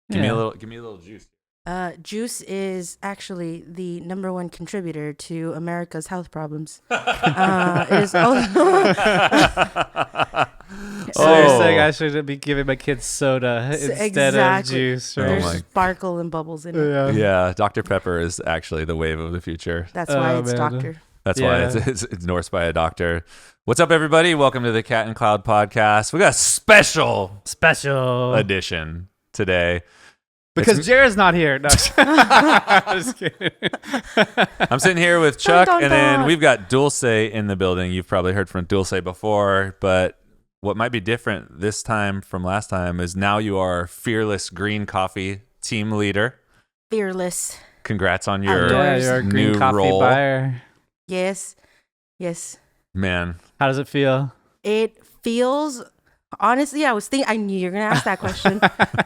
Give me a little juice. Juice is actually the number one contributor to America's health problems. It is also So you're saying I should be giving my kids soda instead of juice, right? There's sparkle and bubbles in it. Yeah, Dr. Pepper is actually the wave of the future. That's why it's man. doctor. That's why it's endorsed by a doctor. What's up, everybody? Welcome to the Cat and Cloud podcast. We got a special edition today. Because Jared's not here. No. I'm just kidding. I'm sitting here with Chuck, Dun, dun, and then dun. we've got Dulce in the building. You've probably heard from Dulce before, but what might be different this time from last time is now you are fearless green coffee team leader. Fearless. Congrats on your you're a green new coffee role. Yes. Man. How does it feel? It feels, honestly, I knew you were going to ask that question.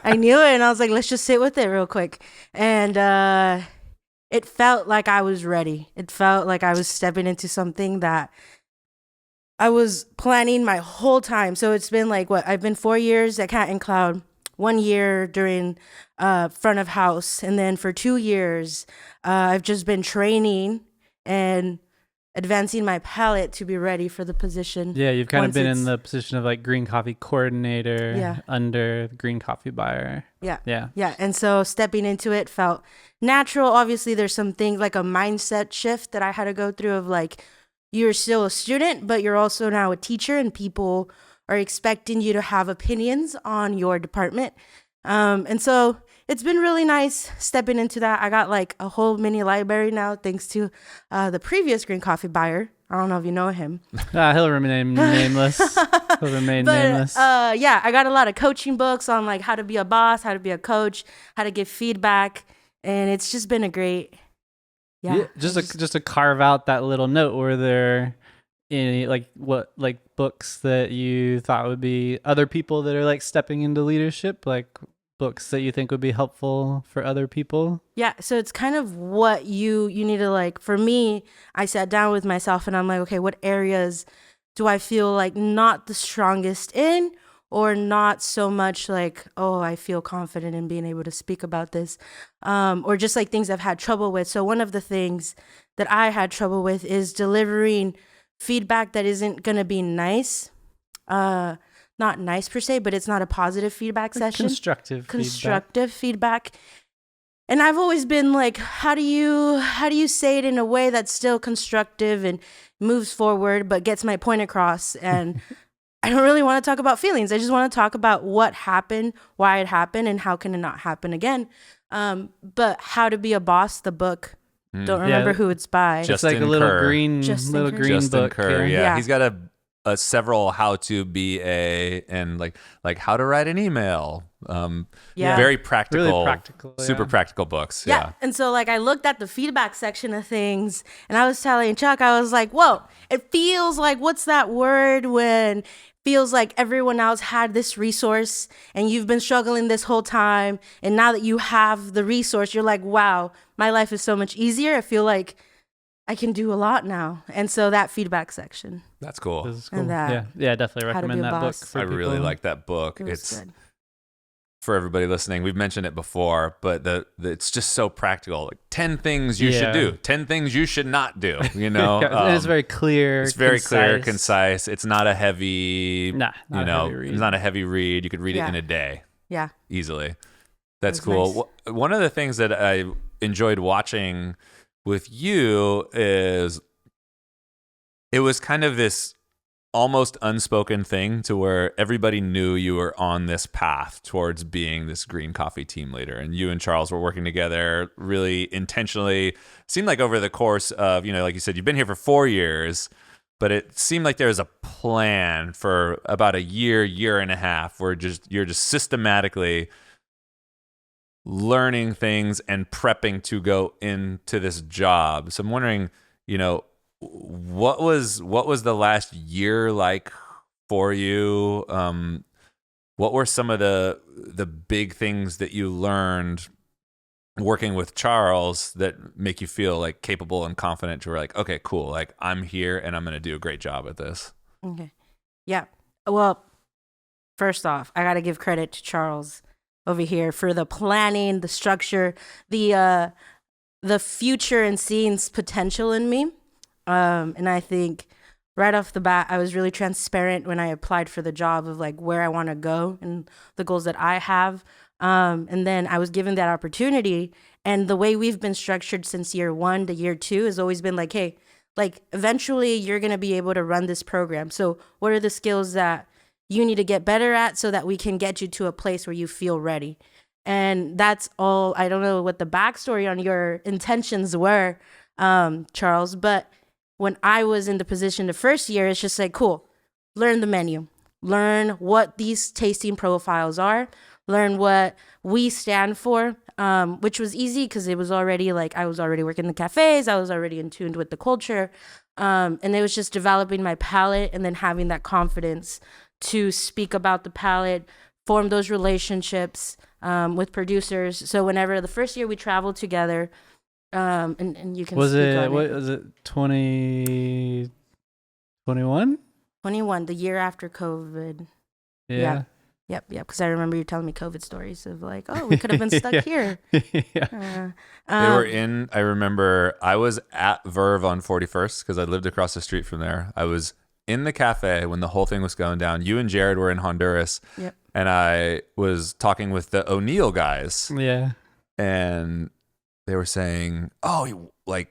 I knew it, and I was like, let's just sit with it real quick. And it felt like I was ready. It felt like I was stepping into something that I was planning my whole time. So it's been like, I've been 4 years at Cat and Cloud, 1 year during front of house. And then for 2 years, I've just been training and advancing my palate to be ready for the position. Yeah, you've kind of been in the position of like green coffee coordinator under the green coffee buyer. Yeah. And so stepping into it felt natural. Obviously, there's some things like a mindset shift that I had to go through of like, you're still a student, but you're also now a teacher, and people are expecting you to have opinions on your department. And so it's been really nice stepping into that. I got like a whole mini library now, thanks to the previous green coffee buyer. I don't know if you know him. He'll remain nameless. Nameless. I got a lot of coaching books on like how to be a boss, how to be a coach, how to give feedback. And it's just been a great... Yeah, just to carve out that little note, were there any books that you thought would be other people that are like stepping into leadership, like books that you think would be helpful for other people? Yeah, so it's kind of what you need to like. For me, I sat down with myself and I'm like, okay, what areas do I feel like not the strongest in, or not so much like, oh, I feel confident in being able to speak about this, or just like things I've had trouble with. So one of the things that I had trouble with is delivering feedback that isn't going to be nice. Not nice per se, but it's not a positive feedback session. Constructive feedback. And I've always been like, how do you say it in a way that's still constructive and moves forward, but gets my point across? And I don't really want to talk about feelings. I just want to talk about what happened, why it happened, and how can it not happen again. But How to Be a Boss, the book, don't remember who it's by. Justin it's like a little Kerr. green book. Kerr, yeah. He's got a several how to be and like how to write an email. Very practical, really practical, super practical books. Yeah. And so like I looked at the feedback section of things, and I was telling Chuck, I was like, whoa, it feels like, what's that word when feels like everyone else had this resource and you've been struggling this whole time, and now that you have the resource, you're like, wow, my life is so much easier. I feel like I can do a lot now. And so that feedback section. That's cool. This is cool. And that, yeah, definitely recommend that book. Boss. I really like that book. It's good. For everybody listening, we've mentioned it before, but it's just so practical. Like 10 things you should do, 10 things you should not do. You know, it is very clear. It's very clear, concise. It's not a heavy, heavy read. It's not a heavy read. You could read it in a day. Yeah, easily. That's cool. Nice. One of the things that I enjoyed watching with you is it was kind of this almost unspoken thing to where everybody knew you were on this path towards being this green coffee team leader, and you and Charles were working together really intentionally. Seemed like over the course of, like you said, you've been here for 4 years, but it seemed like there was a plan for about a year and a half where you're just systematically learning things and prepping to go into this job. So I'm wondering, what was the last year like for you? What were some of the big things that you learned working with Charles that make you feel like capable and confident to where like, okay, cool, like I'm here and I'm going to do a great job at this? Okay. Yeah. Well, first off, I got to give credit to Charles. over here for the planning, the structure, the future and seeing potential in me. And I think right off the bat, I was really transparent when I applied for the job of like where I want to go and the goals that I have. And then I was given that opportunity. And the way we've been structured since year 1 to year 2 has always been like, hey, like eventually you're going to be able to run this program. So what are the skills that you need to get better at so that we can get you to a place where you feel ready? And that's all. I don't know what the backstory on your intentions were, Charles, but when I was in the position the first year, it's just like, cool, learn the menu, learn what these tasting profiles are, learn what we stand for, which was easy because it was already like I was already working in the cafes. I was already in tune with the culture. And it was just developing my palate and then having that confidence to speak about the palate, form those relationships with producers. So whenever the first year we traveled together, and you can was speak it on what it. was it 2021? 21, the year after COVID. Yeah. Yep. Because I remember you telling me COVID stories of like, oh, we could have been stuck here. Yeah. They were in, I remember I was at Verve on 41st because I lived across the street from there. I was in the cafe when the whole thing was going down. You and Jared were in Honduras. Yep. And I was talking with the O'Neill guys. Yeah. And they were saying, oh, like,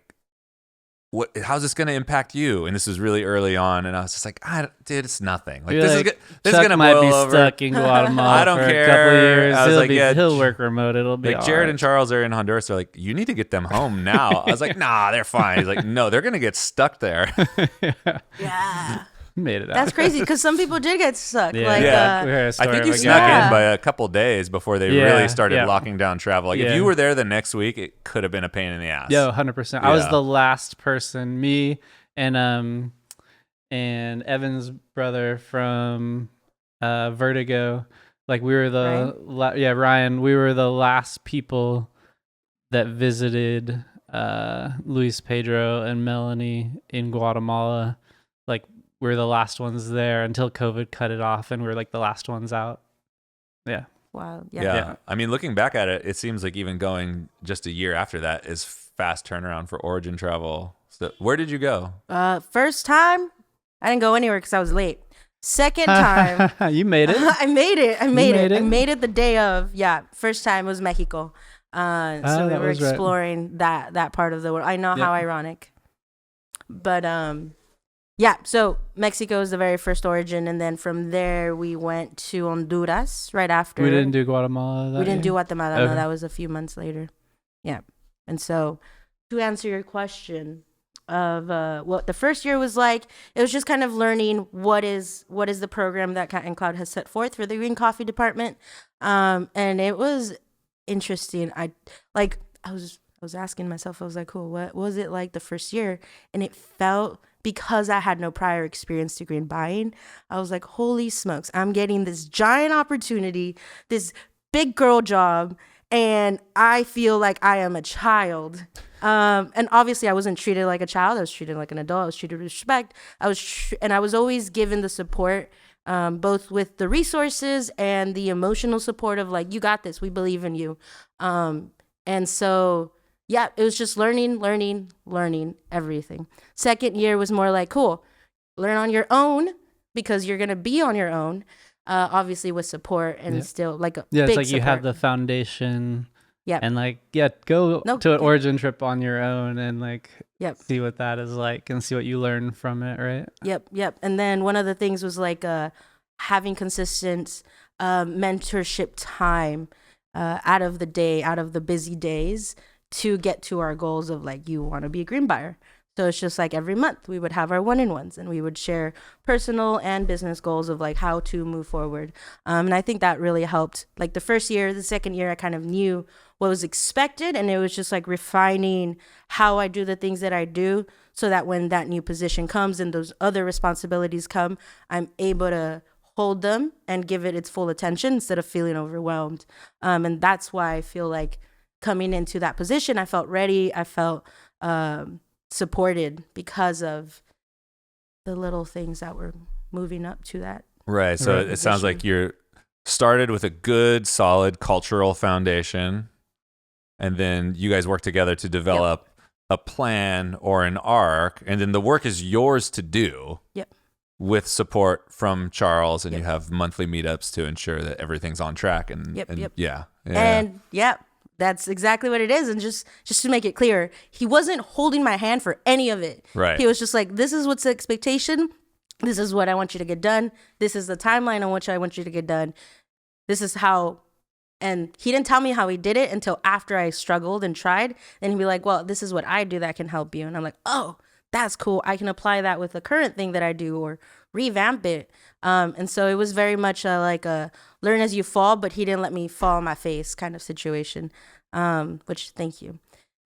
how's this going to impact you? And this was really early on. And I was just like, dude, it's nothing. Like, You're this like, is this is Chuck going to might boil be over. stuck in Guatemala I don't for care. a couple of years. I was like, yeah, He'll work remote. It'll be like all Jared right. and Charles are in Honduras. They're like, you need to get them home now. I was like, nah, they're fine. He's like, no, they're going to get stuck there. Yeah. Made it out. That's crazy because some people did get stuck. Yeah. Like, Yeah. We heard a I story think of you a snuck guy. in by a couple days before they Yeah, really started yeah. locking down travel. Like, if Yeah. you were there the next week, it could have been a pain in the ass. Yeah, 100%. I was Yeah. the last person. Me and Evan's brother from Vertigo. Like we were the Ryan. We were the last people that visited Luis Pedro and Melanie in Guatemala. Like we were the last ones there until COVID cut it off, and we were like the last ones out. Yeah. wow. Yeah. Yeah. I mean, looking back at it, it seems like even going just a year after that is fast turnaround for Origin travel. So where did you go? First time, I didn't go anywhere because I was late. Second time, You made it. I made it. I made made it? I made it the day of. Yeah. First time was Mexico. So we that were was right. exploring that part of the world. I know Yep. how ironic. But yeah, so Mexico is the very first origin, and then from there we went to Honduras right after. We didn't do Guatemala. We didn't do Guatemala. Okay. No, that was a few months later. Yeah. And so to answer your question of what the first year was like, it was just kind of learning what is the program that Cat and Cloud has set forth for the green coffee department. And it was interesting. I was asking myself, I was like, cool, what was it like the first year? And it felt, because I had no prior experience to green buying, I was like, holy smokes, I'm getting this giant opportunity, this big girl job, and I feel like I am a child. And obviously I wasn't treated like a child. I was treated like an adult. I was treated with respect. I was always given the support, both with the resources and the emotional support of like, you got this, we believe in you. And so, yeah, it was just learning everything. Second year was more like, cool, learn on your own because you're going to be on your own, obviously with support and still like a Yeah, big it's like support. you have the foundation. Yep. And like, go to an origin trip on your own and like see what that is like and see what you learn from it, right? Yep. And then one of the things was like having consistent mentorship time out of the day, out of the busy days, to get to our goals of like, you want to be a green buyer. So it's just like every month we would have our one-on-ones and we would share personal and business goals of like how to move forward. And I think that really helped. Like the first year, the second year, I kind of knew what was expected, and it was just like refining how I do the things that I do so that when that new position comes and those other responsibilities come, I'm able to hold them and give it its full attention instead of feeling overwhelmed. And that's why I feel like coming into that position, I felt ready. I felt supported because of the little things that were moving up to that. Right. So Right. it sounds like you're started with a good, solid cultural foundation, and then you guys work together to develop a plan or an arc, and then the work is yours to do. Yep. With support from Charles, and Yep. you have monthly meetups to ensure that everything's on track. And, That's exactly what it is. And just to make it clear, he wasn't holding my hand for any of it. Right. He was just like, this is what's the expectation. This is what I want you to get done. This is the timeline on which I want you to get done. This is how. And he didn't tell me how he did it until after I struggled and tried. Then he'd be like, well, this is what I do that can help you. And I'm like, oh, that's cool. I can apply that with the current thing that I do or revamp it. And so it was very much like a learn as you fall, but he didn't let me fall on my face kind of situation, which thank you.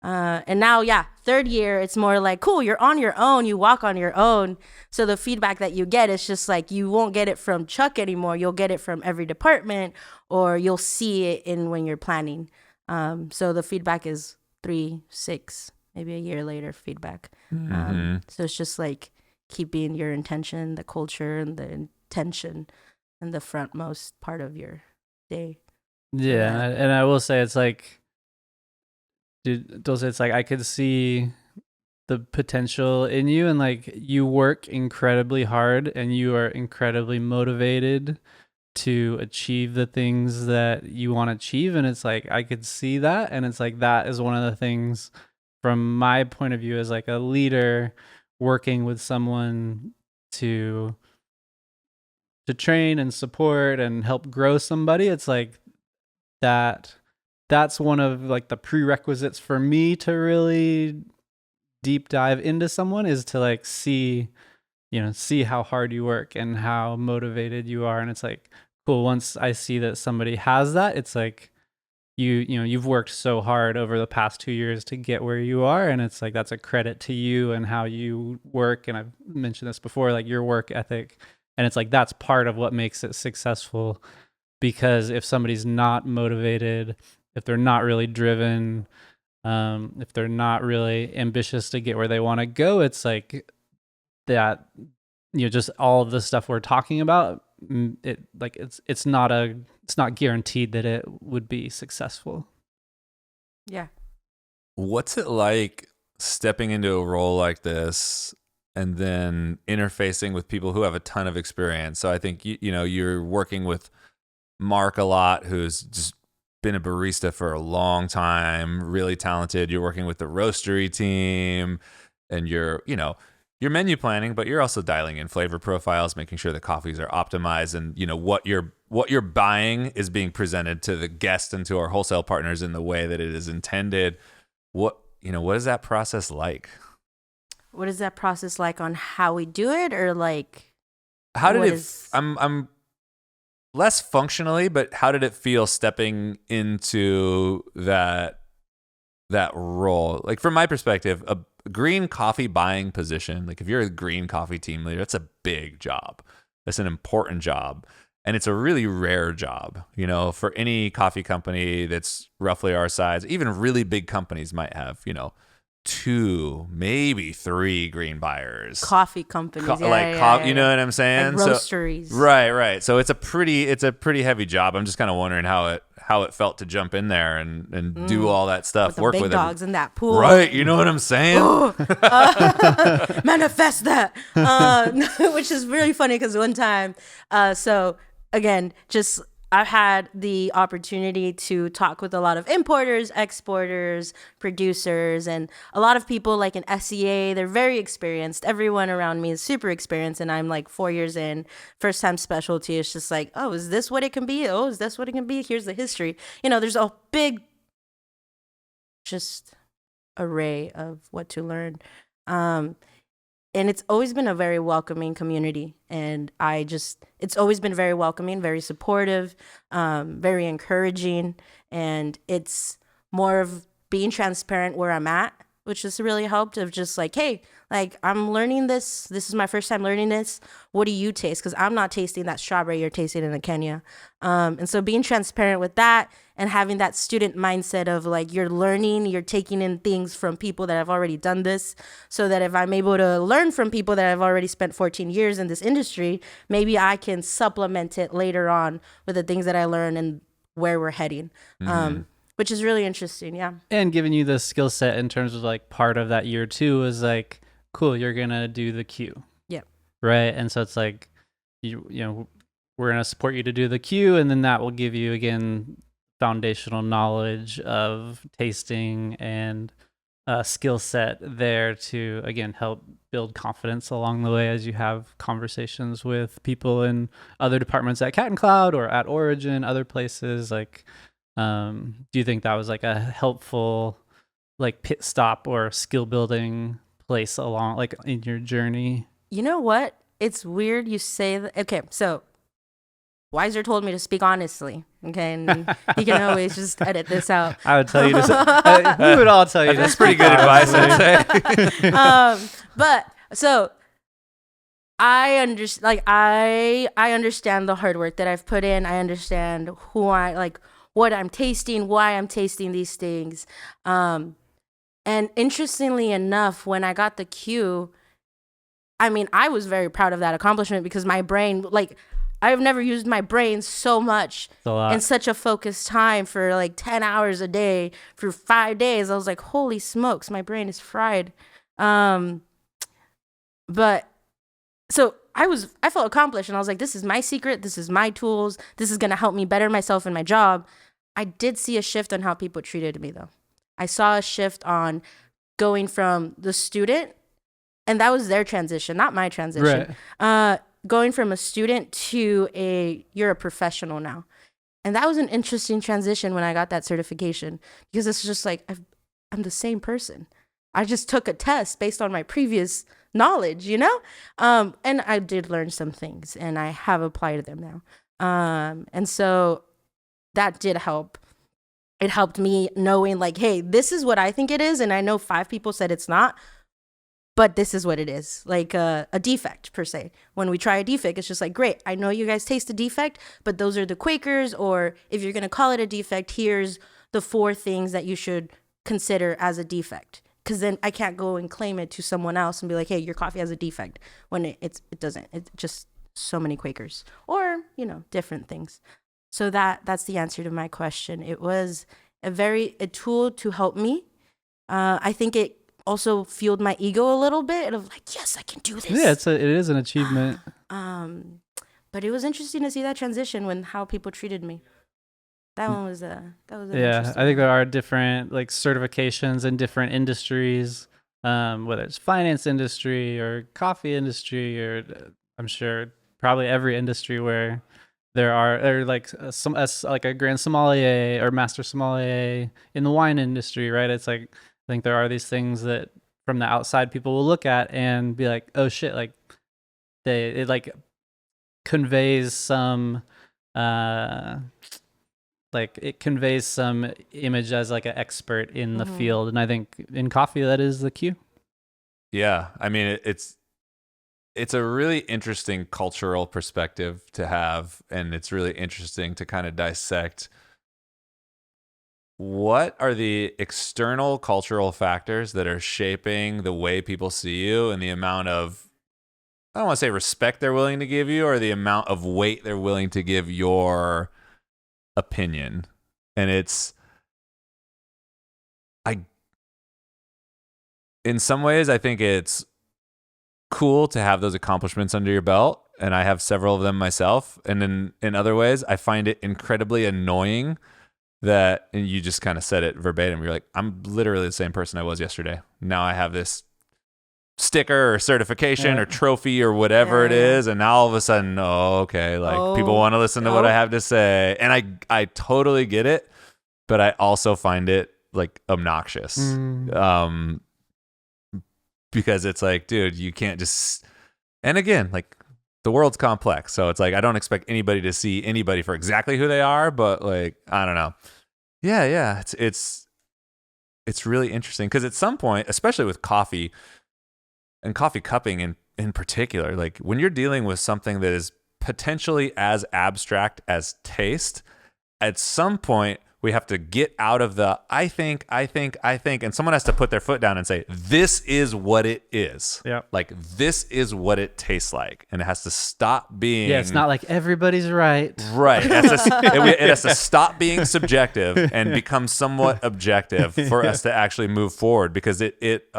And now, third year, it's more like, cool, you're on your own. You walk on your own. So the feedback that you get is just like, you won't get it from Chuck anymore. You'll get it from every department, or you'll see it in when you're planning. So the feedback is 3, 6, maybe a year later feedback. So it's just like keeping your intention, the culture, and the intention in the frontmost part of your day. Yeah, and I will say it's like, dude, Dulce, it's like I could see the potential in you, and like you work incredibly hard and you are incredibly motivated to achieve the things that you want to achieve. And it's like I could see that, and it's like that is one of the things from my point of view as like a leader working with someone to train and support and help grow somebody. It's like that's one of like the prerequisites for me to really deep dive into someone, is to like see how hard you work and how motivated you are. And it's like, cool, once I see that somebody has that, it's like you've worked so hard over the past 2 years to get where you are, and it's like that's a credit to you and how you work. And I've mentioned this before, like your work ethic, and it's like that's part of what makes it successful. Because if somebody's not motivated, if they're not really driven, if they're not really ambitious to get where they want to go, it's like that, just all of the stuff we're talking about, it's not guaranteed that it would be successful. Yeah. What's it like stepping into a role like this and then interfacing with people who have a ton of experience? So I think you're working with Mark a lot, who's just been a barista for a long time, really talented. You're working with the roastery team, and you're menu planning, but you're also dialing in flavor profiles, making sure the coffees are optimized, and what you're buying is being presented to the guest and to our wholesale partners in the way that it is intended. What is that process like? What is that process like on how we do it, or like how did it? I'm less functionally, but how did it feel stepping into that role? Like from my perspective, a green coffee buying position, like if you're a green coffee team leader, that's a big job. That's an important job. And it's a really rare job, for any coffee company that's roughly our size. Even really big companies might have, 2, maybe 3 green buyers. Coffee companies, you know what I'm saying? Like roasteries. So, right. So it's a pretty heavy job. I'm just kind of wondering how it felt to jump in there and do all that stuff. With the work big with dogs in that pool. Right, you know what I'm saying? Manifest that. Which is really funny because one time, so again, just I've had the opportunity to talk with a lot of importers, exporters, producers, and a lot of people like in SEA. They're very experienced. Everyone around me is super experienced, and I'm like 4 years in, first time specialty. It's just like, oh, is this what it can be? Oh, is this what it can be? Here's the history. There's a big just array of what to learn. And it's always been a very welcoming community. And it's always been very welcoming, very supportive, very encouraging. And it's more of being transparent where I'm at, which has really helped, of just like, hey, like I'm learning this. This is my first time learning this. What do you taste? Because I'm not tasting that strawberry you're tasting in Kenya. And so being transparent with that and having that student mindset of like you're learning, you're taking in things from people that have already done this, so that if I'm able to learn from people that have already spent 14 years in this industry, maybe I can supplement it later on with the things that I learn and where we're heading. Which is really interesting. Yeah. And giving you the skill set in terms of like part of that year too is like, cool, you're going to do the Q. Yeah. Right. And so it's like, you know, we're going to support you to do the Q, and then that will give you, again, foundational knowledge of tasting and skill set there to, again, help build confidence along the way as you have conversations with people in other departments at Cat and Cloud or at Origin, other places. Like, do you think that was like a helpful like pit stop or skill building place along like in your journey? You know what? It's weird you say that. Okay, so Weiser told me to speak honestly. Okay, and he can always just edit this out. I would tell you to. We would all tell you. That's pretty good advice, I'd say. But so I understand. Like I understand the hard work that I've put in. I understand who I like, what I'm tasting, why I'm tasting these things. And interestingly enough, when I got the Q, I mean, I was very proud of that accomplishment because my brain, like, I've never used my brain so much in such a focused time for like 10 hours a day for 5 days. I was like, holy smokes, my brain is fried. But so I felt accomplished, and I was like, this is my secret. This is my tools. This is going to help me better myself in my job. I did see a shift on how people treated me though. I saw a shift on going from the student, and that was their transition, not my transition. Right. Going from a student to you're a professional now. And that was an interesting transition when I got that certification, because it's just like, I'm the same person. I just took a test based on my previous knowledge, you know? And I did learn some things, and I have applied them now. And so that did help. It helped me knowing like, hey, this is what I think it is. And I know 5 people said it's not, but this is what it is, like a defect per se. When we try a defect, it's just like, great, I know you guys taste a defect, but those are the Quakers, or if you're going to call it a defect, here's the 4 things that you should consider as a defect. Because then I can't go and claim it to someone else and be like, hey, your coffee has a defect, when it doesn't. It's just so many Quakers, or, you know, different things. So that's the answer to my question. It was a tool to help me. I think it also fueled my ego a little bit of like, yes, I can do this. Yeah, it is an achievement. But it was interesting to see that transition when how people treated me. That one was an yeah. I think there are different like certifications in different industries, whether it's finance industry or coffee industry, or I'm sure probably every industry where there are like like a grand sommelier or master sommelier in the wine industry, right? It's like, I think there are these things that from the outside people will look at and be like, oh shit, like it like conveys some like it conveys some image as like an expert in the field. And I think in coffee that is the Q. Yeah. I mean, it's a really interesting cultural perspective to have, and it's really interesting to kind of dissect what are the external cultural factors that are shaping the way people see you and the amount of, I don't want to say respect they're willing to give you, or the amount of weight they're willing to give your opinion. And in some ways, I think it's cool to have those accomplishments under your belt, and I have several of them myself. And in other ways, I find it incredibly annoying that, and you just kind of said it verbatim, you're like, I'm literally the same person I was yesterday. Now I have this sticker or certification or trophy or whatever it is, and now all of a sudden, people want to listen to what I have to say. And I totally get it, but I also find it like obnoxious. Because it's like, dude, you can't just, and again, like the world's complex. So it's like, I don't expect anybody to see anybody for exactly who they are, but like, I don't know. Yeah. It's really interesting because at some point, especially with coffee and coffee cupping in particular, like when you're dealing with something that is potentially as abstract as taste, at some point we have to get out of the I think, and someone has to put their foot down and say, this is what it is. Yeah. Like, this is what it tastes like. And it has to stop being... Yeah, it's not like everybody's right. Right. It has to stop being subjective and become somewhat objective for us to actually move forward, because it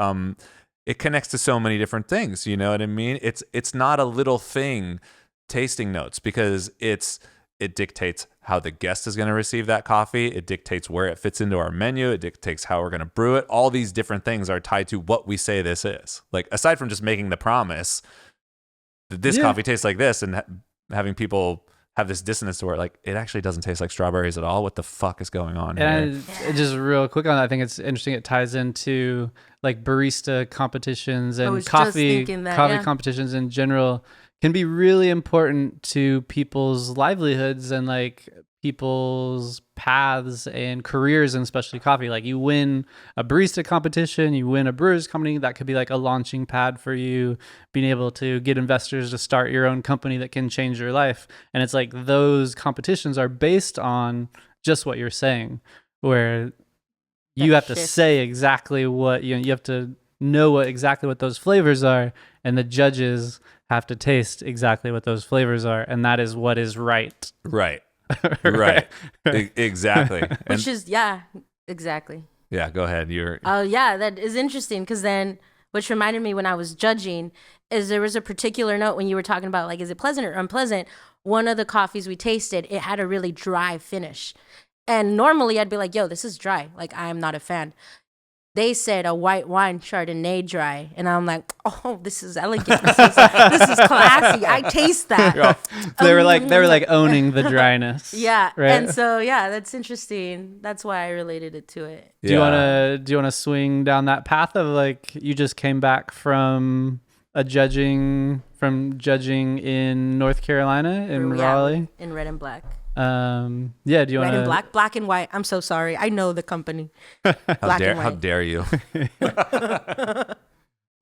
connects to so many different things. You know what I mean? It's not a little thing, tasting notes, because it dictates how the guest is going to receive that coffee. It dictates where it fits into our menu. It dictates how we're going to brew it. All these different things are tied to what we say this is. Like, aside from just making the promise that this coffee tastes like this, and having people have this dissonance to where, like, it actually doesn't taste like strawberries at all. What the fuck is going on here? And just real quick on that, I think it's interesting. It ties into like barista competitions and coffee competitions in general can be really important to people's livelihoods and like people's paths and careers, and especially coffee. Like, you win a barista competition, you win a brewer's company, that could be like a launching pad for you, being able to get investors to start your own company that can change your life. And it's like those competitions are based on just what you're saying, where you have to say exactly what you have to know exactly what those flavors are, and the judges have to taste exactly what those flavors are, and that is what is right. Right. Right. Exactly. Which is, exactly. Yeah, go ahead. That is interesting, because then, which reminded me when I was judging, is there was a particular note when you were talking about, like, is it pleasant or unpleasant? One of the coffees we tasted, it had a really dry finish. And normally I'd be like, yo, this is dry. Like, I'm not a fan. They said a white wine Chardonnay dry, and I'm like, oh, this is elegant. This is classy. I taste that. Yeah. They were like owning the dryness. Yeah, right? And so that's interesting. That's why I related it to it. Do you wanna swing down that path of, like, you just came back from judging in North Carolina in Raleigh in Red and Black. Do you want Red and Black and White. I'm so sorry. I know the company. How dare you? Do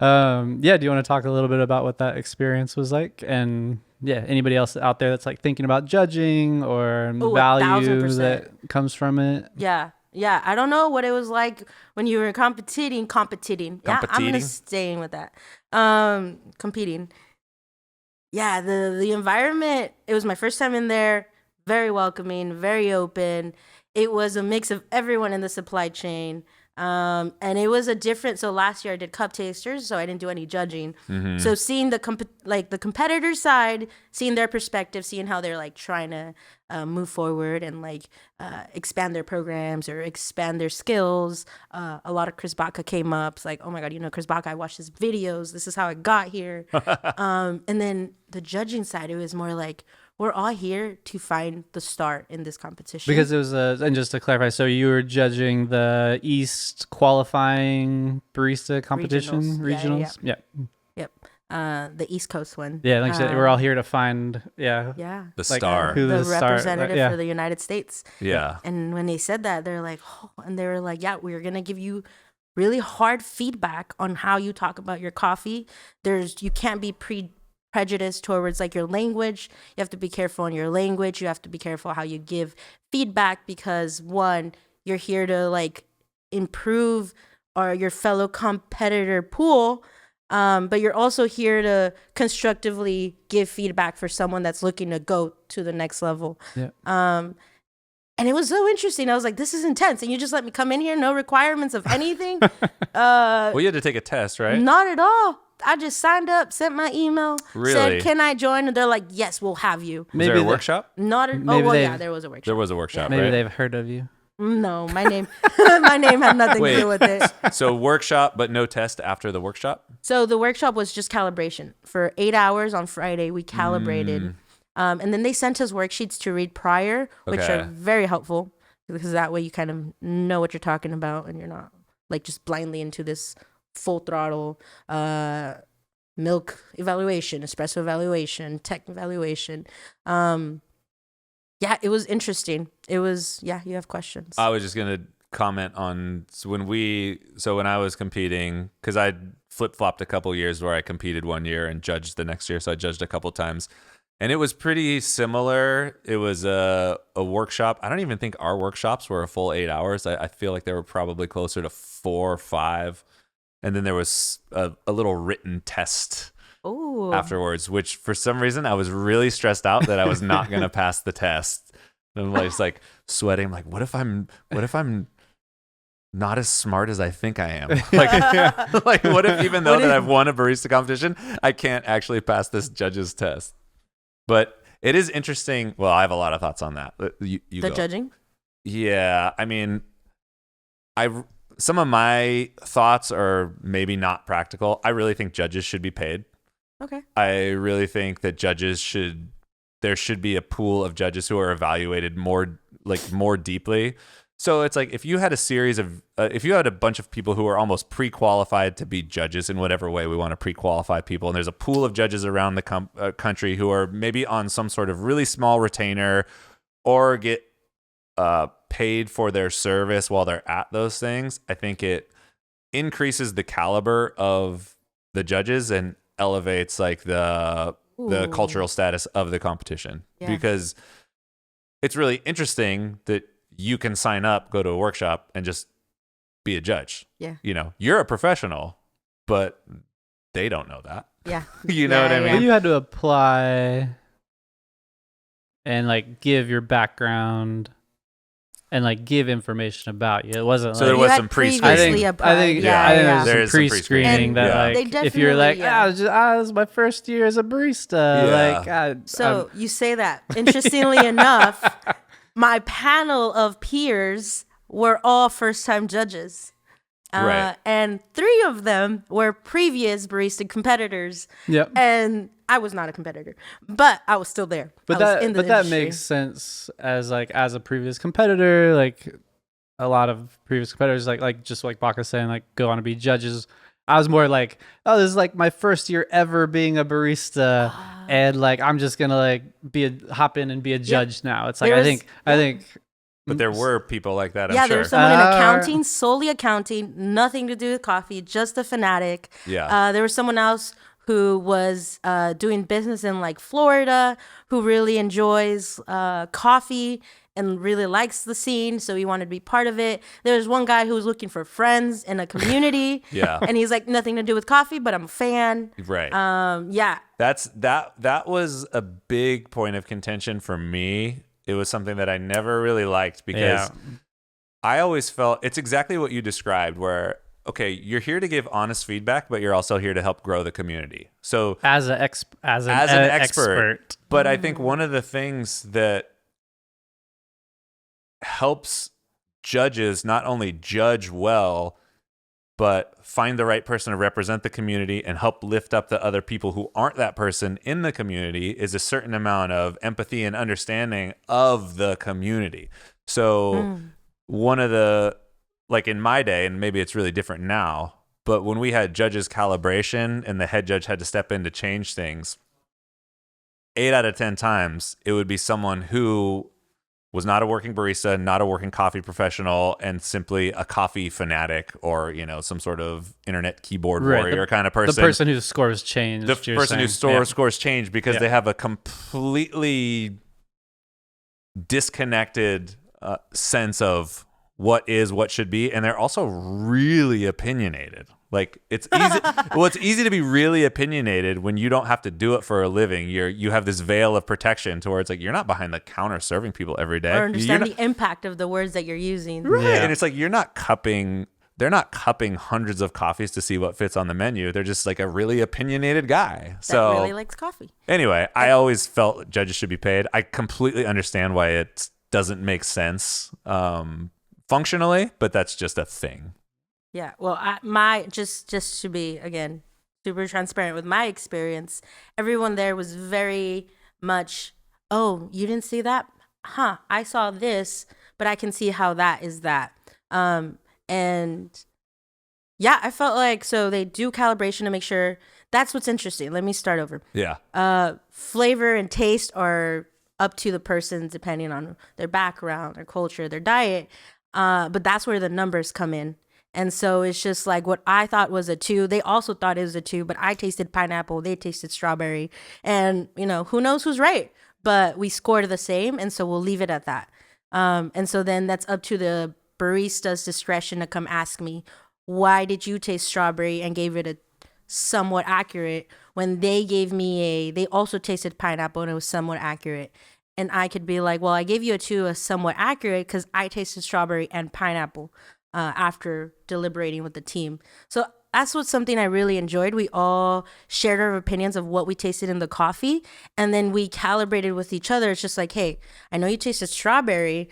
you want to talk a little bit about what that experience was like? And anybody else out there that's like thinking about judging or value 1,000%. that comes from it? Yeah. I don't know what it was like when you were competing. Yeah, I'm gonna staying with that. Competing. Yeah, the environment. It was my first time in there. Very welcoming, very open. It was a mix of everyone in the supply chain. And it was so last year I did cup tasters, so I didn't do any judging. Mm-hmm. So seeing the competitor side, seeing their perspective, seeing how they're like trying to move forward and like expand their programs or expand their skills. A lot of Chris Baca came up. It's like, oh my God, Chris Baca, I watched his videos. This is how I got here. And then the judging side, it was more like, we're all here to find the star in this competition. Because it was and just to clarify, so you were judging the East qualifying barista competition? Regionals? Yeah. Yep. The East Coast one. Yeah, like you said, we're all here to find, the star. The representative for the United States. Yeah. And when they said that, they're like, and they were like, we're going to give you really hard feedback on how you talk about your coffee. You can't be prejudice towards like your language. You have to be careful on your language. You have to be careful how you give feedback, because one, you're here to like improve your fellow competitor pool, but you're also here to constructively give feedback for someone that's looking to go to the next level. Yeah. And it was so interesting. I was like, this is intense. And you just let me come in here, no requirements of anything. Well, you had to take a test, right? Not at all. I just signed up, sent my email, really? Said, can I join? And they're like, yes, we'll have you. Was there a workshop? Not at all. There was a workshop. There was a workshop, Maybe right? they've heard of you. No, my name had nothing to do with it. So workshop, but no test after the workshop? So the workshop was just calibration. For 8 hours on Friday, we calibrated. And then they sent us worksheets to read prior, which are very helpful, because that way you kind of know what you're talking about and you're not like just blindly into this full throttle milk evaluation, espresso evaluation, tech evaluation. It was interesting. It was, you have questions. I was just going to comment on when I was competing, because I flip-flopped a couple years where I competed one year and judged the next year. So I judged a couple times. And it was pretty similar. It was a workshop. I don't even think our workshops were a full 8 hours. I feel like they were probably closer to 4 or 5. And then there was a little written test afterwards, which for some reason I was really stressed out that I was not going to pass the test. And I'm just like sweating. I'm like, what if I'm not as smart as I think I am? Like what if even though that I've won a barista competition, I can't actually pass this judge's test? But it is interesting. Well, I have a lot of thoughts on that. You the go. Judging? Yeah. I mean, some of my thoughts are maybe not practical. I really think judges should be paid. Okay. I really think that there should be a pool of judges who are evaluated more deeply. So it's like if you had if you had a bunch of people who are almost pre-qualified to be judges in whatever way we want to pre-qualify people, and there's a pool of judges around the country who are maybe on some sort of really small retainer or get paid for their service while they're at those things, I think it increases the caliber of the judges and elevates like the cultural status of the competition. Yeah. Because it's really interesting that you can sign up, go to a workshop, and just be a judge. Yeah. You're a professional, but they don't know that. Yeah. You know what I mean? But you had to apply and like give your background and like give information about you. It wasn't So like there was some pre-screening. I think there's There is some some pre-screening pre-screening. that Yeah. like if you're like this is my first year as a barista, Yeah. So you say that. Interestingly enough, my panel of peers were all first-time judges. Right. And 3 of them were previous barista competitors. Yep. And I was not a competitor, but I was still there. But I was in the that industry. makes sense as a previous competitor. Like a lot of previous competitors, like just like Baka's saying, like go on to be judges. I was more like, oh, this is like my first year ever being a barista, and like I'm just gonna like hop in and be a judge now. It's like I think. But there were people like that, I'm Yeah, sure. there was someone in accounting, solely accounting, nothing to do with coffee, just a fanatic. Yeah. There was someone else who was doing business in like Florida, who really enjoys coffee and really likes the scene, so he wanted to be part of it. There was one guy who was looking for friends in a community. Yeah. And he's like, nothing to do with coffee, but I'm a fan. Right. Yeah. That was a big point of contention for me. It was something that I never really liked because I always felt it's exactly what you described, where okay, you're here to give honest feedback, but you're also here to help grow the community. So as an expert. But I think one of the things that helps judges not only judge well, but find the right person to represent the community and help lift up the other people who aren't that person in the community is a certain amount of empathy and understanding of the community. So one of the, like in my day, and maybe it's really different now, but when we had judges calibration and the head judge had to step in to change things, 8 out of 10 times it would be someone who was not a working barista, not a working coffee professional, and simply a coffee fanatic or, some sort of internet keyboard warrior kind of person. The person whose scores changed. The person whose scores changed because they have a completely disconnected sense of what should be, and they're also really opinionated. Like it's easy. Well, it's easy to be really opinionated when you don't have to do it for a living. You have this veil of protection towards like you're not behind the counter serving people every day. Or understand the impact of the words that you're using. Right. Yeah. And it's like they're not cupping hundreds of coffees to see what fits on the menu. They're just like a really opinionated guy. That really likes coffee. Anyway, I always felt judges should be paid. I completely understand why it doesn't make sense functionally, but that's just a thing. Yeah, well, just to be, again, super transparent with my experience, everyone there was very much, oh, you didn't see that? Huh, I saw this, but I can see how that is that. And yeah, I felt like, so they do calibration to make sure, that's what's interesting. Let me start over. Yeah. Flavor and taste are up to the person depending on their background, their culture, their diet. But that's where the numbers come in. And so it's just like what I thought was a 2. They also thought it was a 2, but I tasted pineapple. They tasted strawberry. And, who knows who's right? But we scored the same. And so we'll leave it at that. And so then that's up to the barista's discretion to come ask me, why did you taste strawberry and gave it a somewhat accurate when they also tasted pineapple and it was somewhat accurate. And I could be like, well, I gave you a 2 as somewhat accurate because I tasted strawberry and pineapple after deliberating with the team. So that's what's something I really enjoyed. We all shared our opinions of what we tasted in the coffee, and then we calibrated with each other. It's just like, hey, I know you tasted strawberry.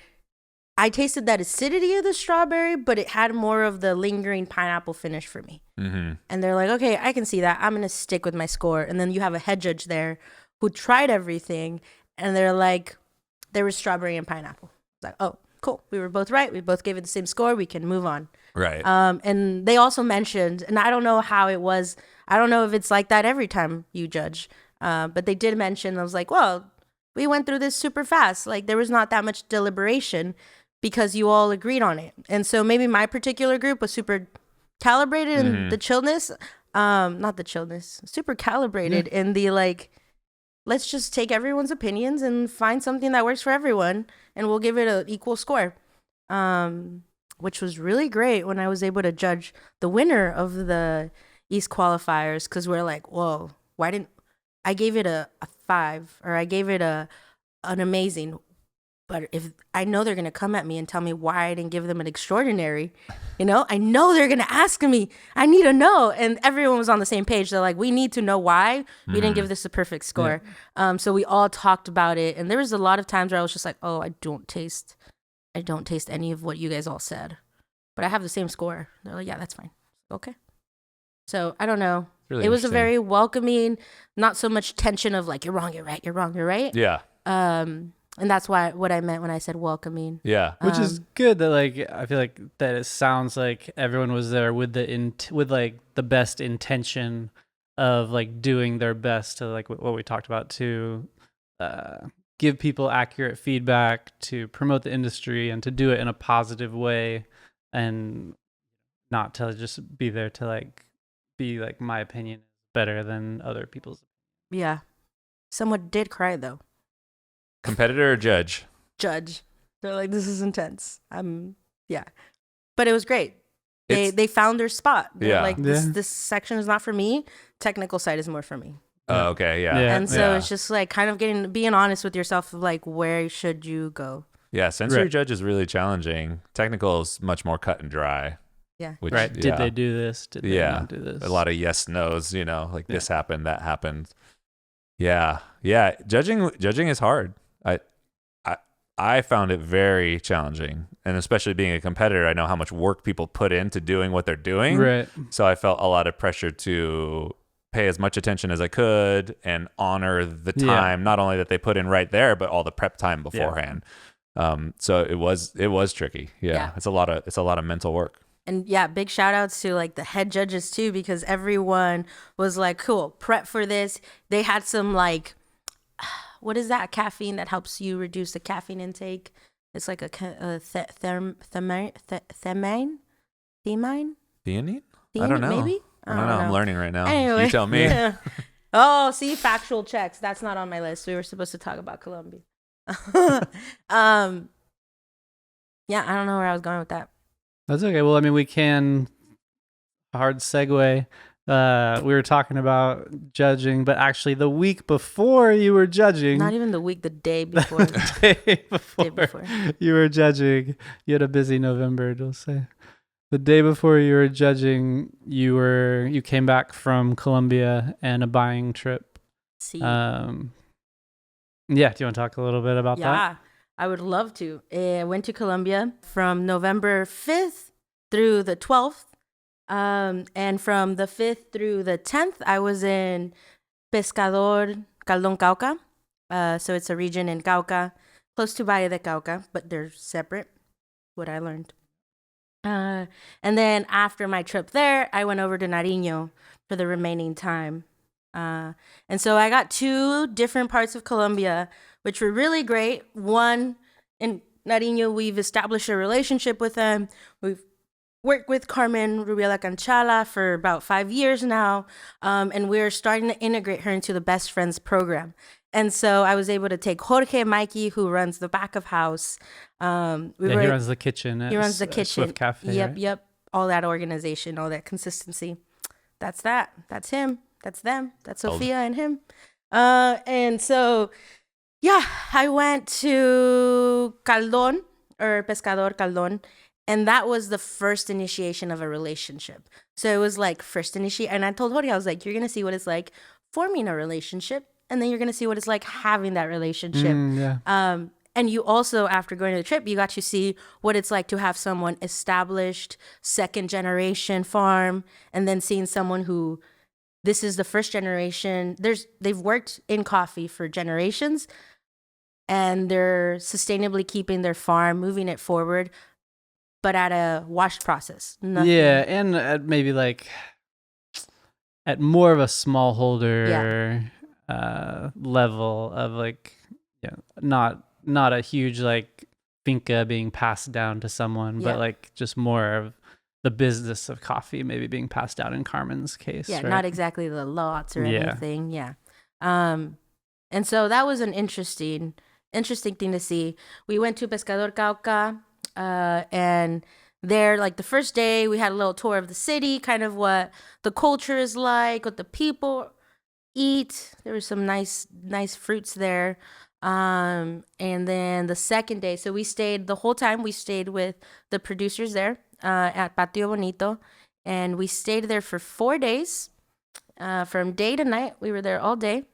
I tasted that acidity of the strawberry, but it had more of the lingering pineapple finish for me. Mm-hmm. And they're like, okay, I can see that. I'm going to stick with my score. And then you have a head judge there who tried everything, and they're like, there was strawberry and pineapple. It's like, oh, cool. We were both right. We both gave it the same score. We can move on. Right. And they also mentioned, and I don't know how it was. I don't know if it's like that every time you judge. But they did mention, I was like, well, we went through this super fast. Like there was not that much deliberation because you all agreed on it. And so maybe my particular group was super calibrated in the chillness. Not the chillness, super calibrated in the like, let's just take everyone's opinions and find something that works for everyone, and we'll give it an equal score. Which was really great when I was able to judge the winner of the East qualifiers, because we're like, whoa, why didn't I gave it a 5, or I gave it an amazing. But if I know they're going to come at me and tell me why I didn't give them an extraordinary, I know they're going to ask me. I need to know. And everyone was on the same page. They're like, we need to know why we didn't give this a perfect score. Yeah. So we all talked about it. And there was a lot of times where I was just like, oh, I don't taste any of what you guys all said, but I have the same score. They're like, yeah, that's fine. Okay. So I don't know. Really it was a very welcoming, not so much tension of like, you're wrong, you're right, you're wrong, you're right. Yeah. And that's what I meant when I said welcoming. Yeah. Which is good that like I feel like that it sounds like everyone was there with with like the best intention of like doing their best to like what we talked about to give people accurate feedback, to promote the industry, and to do it in a positive way, and not to just be there to like be like my opinion is better than other people's. Yeah. Someone did cry though. Competitor or judge? Judge. They're like, this is intense. Yeah. But it was great. They found their spot. They're like, this section is not for me. Technical side is more for me. Oh, okay, yeah. And so it's just like kind of being honest with yourself of like, where should you go? Yeah, sensory judge is really challenging. Technical is much more cut and dry. Yeah. Which, Did they do this? Did they not do this? A lot of yes, no's, like this happened, that happened. Yeah. Yeah. Judging is hard. I found it very challenging. And especially being a competitor, I know how much work people put into doing what they're doing. Right. So I felt a lot of pressure to pay as much attention as I could and honor the time, not only that they put in right there, but all the prep time beforehand. So it was tricky. Yeah. It's a lot of mental work. And big shout outs to like the head judges too, because everyone was like, cool, prep for this. They had some like, what is that caffeine that helps you reduce the caffeine intake? It's like a theanine? Theanine? I don't know. Maybe? I don't know. I'm learning right now. Anyway. You tell me. Oh, see, factual checks. That's not on my list. We were supposed to talk about Colombia. I don't know where I was going with that. That's okay. Well, I mean, we can hard segue. We were talking about judging, but actually the week before you were judging. Not even the week, the day before. Day before you were judging. You had a busy November, Dulce. The day before you were judging, you came back from Colombia and a buying trip. See. Do you want to talk a little bit about that? Yeah, I would love to. I went to Colombia from November 5th through the 12th. And from the 5th through the 10th, I was in Pescador, Caldón, Cauca. So it's a region in Cauca, close to Valle de Cauca, but they're separate, what I learned. And then after my trip there, I went over to Nariño for the remaining time. And so I got 2 different parts of Colombia, which were really great. One, in Nariño, we've established a relationship with them. We've worked with Carmen Rubiela Canchala for about 5 years now, and we're starting to integrate her into the Best Friends program. And so I was able to take Jorge Mikey, who runs the back of house. He runs the kitchen. He runs the kitchen. Swift Cafe. Yep, right? yep. All that organization, all that consistency. That's that. That's him. That's them. That's Sophia and him. And so, yeah, I went to Caldón, or Pescador Caldón, and that was the first initiation of a relationship. So it was like first initiate. And I told Jorge, I was like, you're going to see what it's like forming a relationship, and then you're going to see what it's like having that relationship. Yeah. And you also, after going to the trip, you got to see what it's like to have someone established, second generation farm, and then seeing someone who, this is the first generation. They've worked in coffee for generations, and they're sustainably keeping their farm, moving it forward, but at a washed process. Nothing. Yeah, and at maybe like at more of a smallholder level of like, not a huge like finca being passed down to someone, but like just more of the business of coffee maybe being passed down in Carmen's case. Yeah, right? not exactly the lots or anything. Yeah. And so that was an interesting thing to see. We went to Pescador Cauca, and there, like the first day, we had a little tour of the city, kind of what the culture is like, what the people eat. There were some nice fruits there. And then the second day, so we stayed the whole time. We stayed with the producers there at Patio Bonito, and we stayed there for 4 days, from day to night. We were there all day,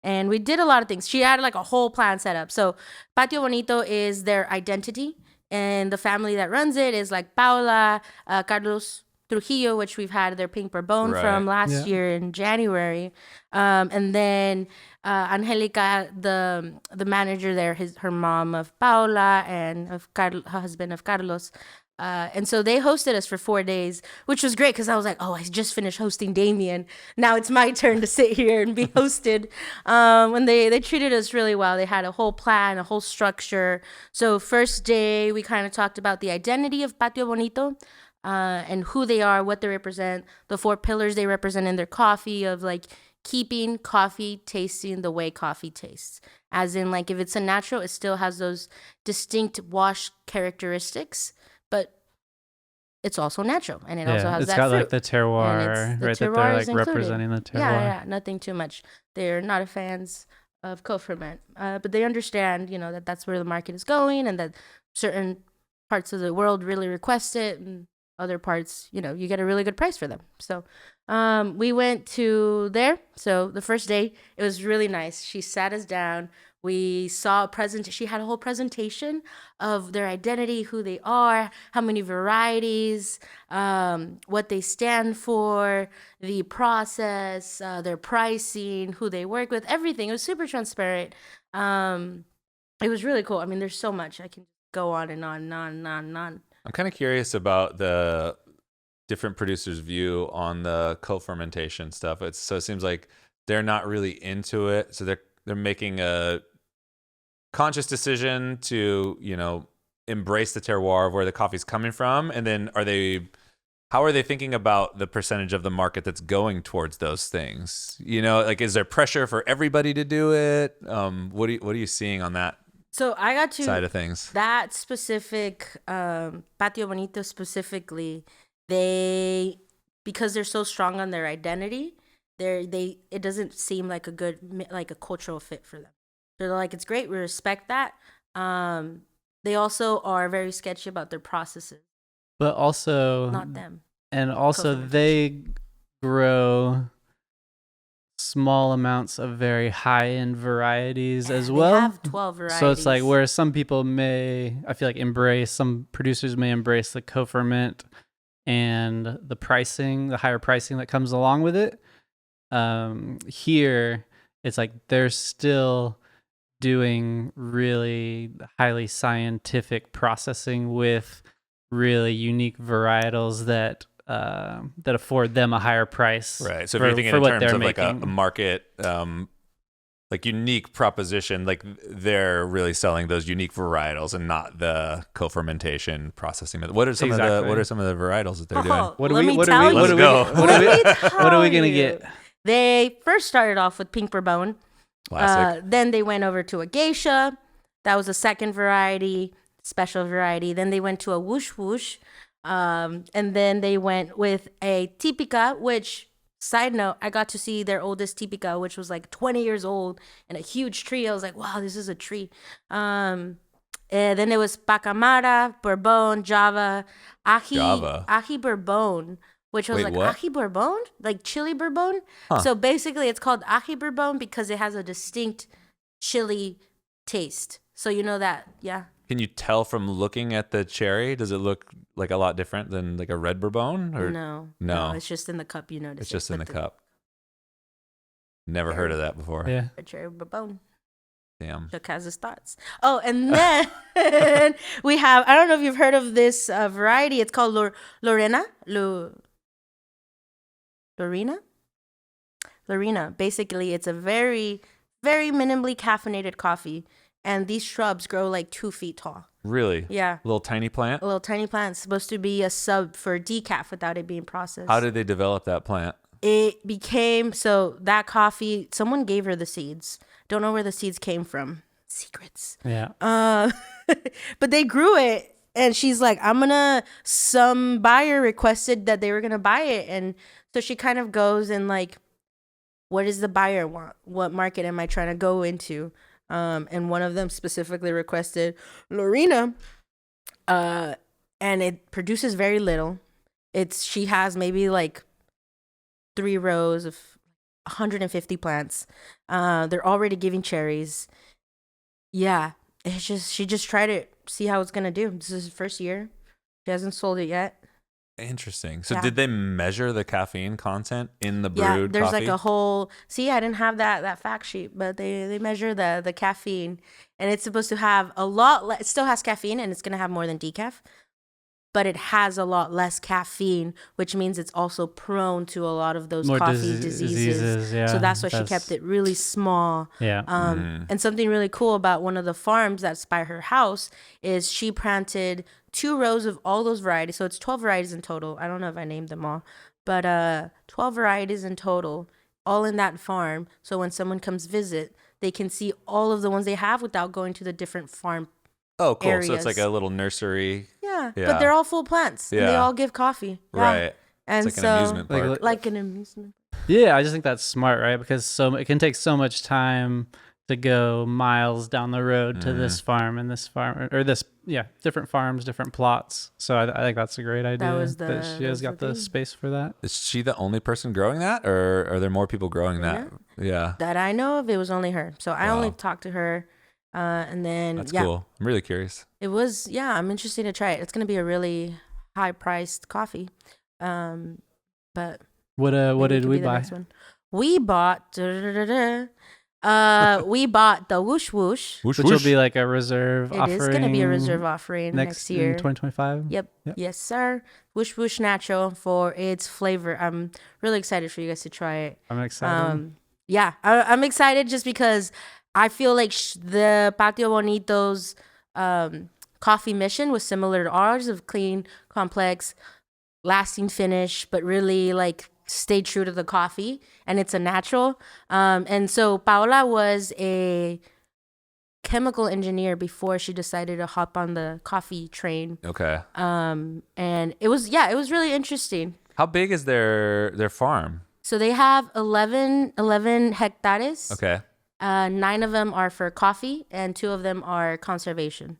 and we did a lot of things. She had like a whole plan set up. So Patio Bonito is their identity, and the family that runs it is like Paula, Carlos Trujillo, which we've had their pink bourbon from last year in January, and then Angelica, the manager there, her mom of Paula and of her husband of Carlos. And so they hosted us for 4 days, which was great because I was like, oh, I just finished hosting Damien. Now it's my turn to sit here and be hosted. When they treated us really well. They had a whole plan, a whole structure. So first day, we kind of talked about the identity of Patio Bonito, and who they are, what they represent, the 4 pillars they represent in their coffee, of like keeping coffee tasting the way coffee tastes. As in, like, if it's a natural, it still has those distinct wash characteristics, but it's also natural, and it also has that fruit. It's got like the terroir, right? That they're like representing the terroir. Yeah, nothing too much. They're not fans of co-ferment, but they understand, that that's where the market is going, and that certain parts of the world really request it, and other parts, you get a really good price for them. So we went to there. So the first day, it was really nice. She sat us down. We saw she had a whole presentation of their identity, who they are, how many varieties, what they stand for, the process, their pricing, who they work with, everything. It was super transparent. It was really cool. I mean, there's so much. I can go on and on and on and on and on. I'm kind of curious about the different producers' view on the co-fermentation stuff. It seems like they're not really into it. So they're making a conscious decision to, embrace the terroir of where the coffee's coming from. And then how are they thinking about the percentage of the market that's going towards those things? Like, is there pressure for everybody to do it? What are you seeing on that? So I got to side of things. That specific Patio Bonito specifically, because they're so strong on their identity, it doesn't seem like a good, like a cultural fit for them. They're like, it's great, we respect that. They also are very sketchy about their processes. But also not them. And also they grow small amounts of very high-end varieties as well. They have 12 varieties. So it's like where some people I feel like some producers may embrace the co-ferment and the higher pricing that comes along with it. Here, it's like they're still doing really highly scientific processing with really unique varietals that afford them a higher price. Right. So if you're thinking in terms of like a market like unique proposition. Like they're really selling those unique varietals and not the co-fermentation processing method. What are some of the varietals that they're doing? What let are me we tell you. Let's go. What are we gonna get? They first started off with pink bourbon. Classic. Then they went over to a geisha. That was a second variety, special variety. Then they went to a whoosh whoosh. And then they went with a típica, which, side note, I got to see their oldest típica, which was like 20 years old and a huge tree. I was like, wow, this is a tree. And then it was Pacamara, Bourbon, Java, Ají Bourbon, which was Wait, like what? Ají Bourbon, like chili Bourbon. Huh. So basically it's called Ají Bourbon because it has a distinct chili taste. So you know that, yeah. Can you tell from looking at the cherry? Does it look like a lot different than like a red Bourbon? Or No, it's just in the cup. You notice it's just in the cup. Never heard of that before. Yeah. A cherry Bourbon. Damn. Chuck has his thoughts. Oh, and then we have, I don't know if you've heard of this variety. It's called Lorena. Lorena. Basically, it's a very, very minimally caffeinated coffee. And these shrubs grow like 2 feet tall. Really? Yeah. Little tiny plant? A little tiny plant. It's supposed to be a sub for decaf without it being processed. How did they develop that plant? It became, so that coffee, someone gave her the seeds. Don't know where the seeds came from. Secrets. Yeah. But they grew it. And she's like, some buyer requested that they were going to buy it. And so she kind of goes and like, what does the buyer want? What market am I trying to go into? And one of them specifically requested Lorena. And it produces very little. She has maybe like 3 rows of 150 plants. They're already giving cherries. Yeah. She just tried it, see how it's gonna do. This is the first year. She hasn't sold it yet. Interesting. So Yeah. did they measure the caffeine content in the brewed there's coffee? like a whole, see, I didn't have that fact sheet, but they measure the caffeine, and it's supposed to have a lot it still has caffeine, and it's gonna have more than decaf, but it has a lot less caffeine, which means it's also prone to a lot of those More coffee diseases. yeah. So that's why she kept it really small. Yeah. And something really cool about one of the farms that's by her house is she planted 2 rows of all those varieties. So it's 12 varieties in total. I don't know if I named them all, but 12 varieties in total, all in that farm. So when someone comes visit, they can see all of the ones they have without going to the different farm. Oh, cool. areas. So it's like a little nursery. Yeah. Yeah. But they're all full plants. And they Yeah. all give coffee. Yeah. Right. And It's like so, an amusement park. like an amusement. Yeah, I just think that's smart, right? Because it can take so much time to go miles down the road to this farm and this farm or this, different farms, different plots. So I think that's a great idea was that she has got the space for that. Is she the only person growing that, or are there more people growing that? Yeah. That I know of, it was only her. So I only talked to her. And then, That's cool. I'm really curious. it was, I'm interested to try it. It's going to be a really high priced coffee. But What maybe it did could we be the buy? next one. We bought, we bought the whoosh whoosh. Whoosh, Which will be like a reserve It offering. is going to be a reserve offering next year. in 2025. Yep. Yes, sir. Whoosh Whoosh Natural for its flavor. I'm really excited for you guys to try it. I'm excited. I'm excited just because I feel like the Patio Bonito's coffee mission was similar to ours, of clean, complex, lasting finish, but really like stay true to the coffee, and it's a natural. And so Paola was a chemical engineer before she decided to hop on the coffee train. Okay. And it was really interesting. How big is their farm? So they have 11 hectares. Okay. 9 of them are for coffee, and 2 of them are conservation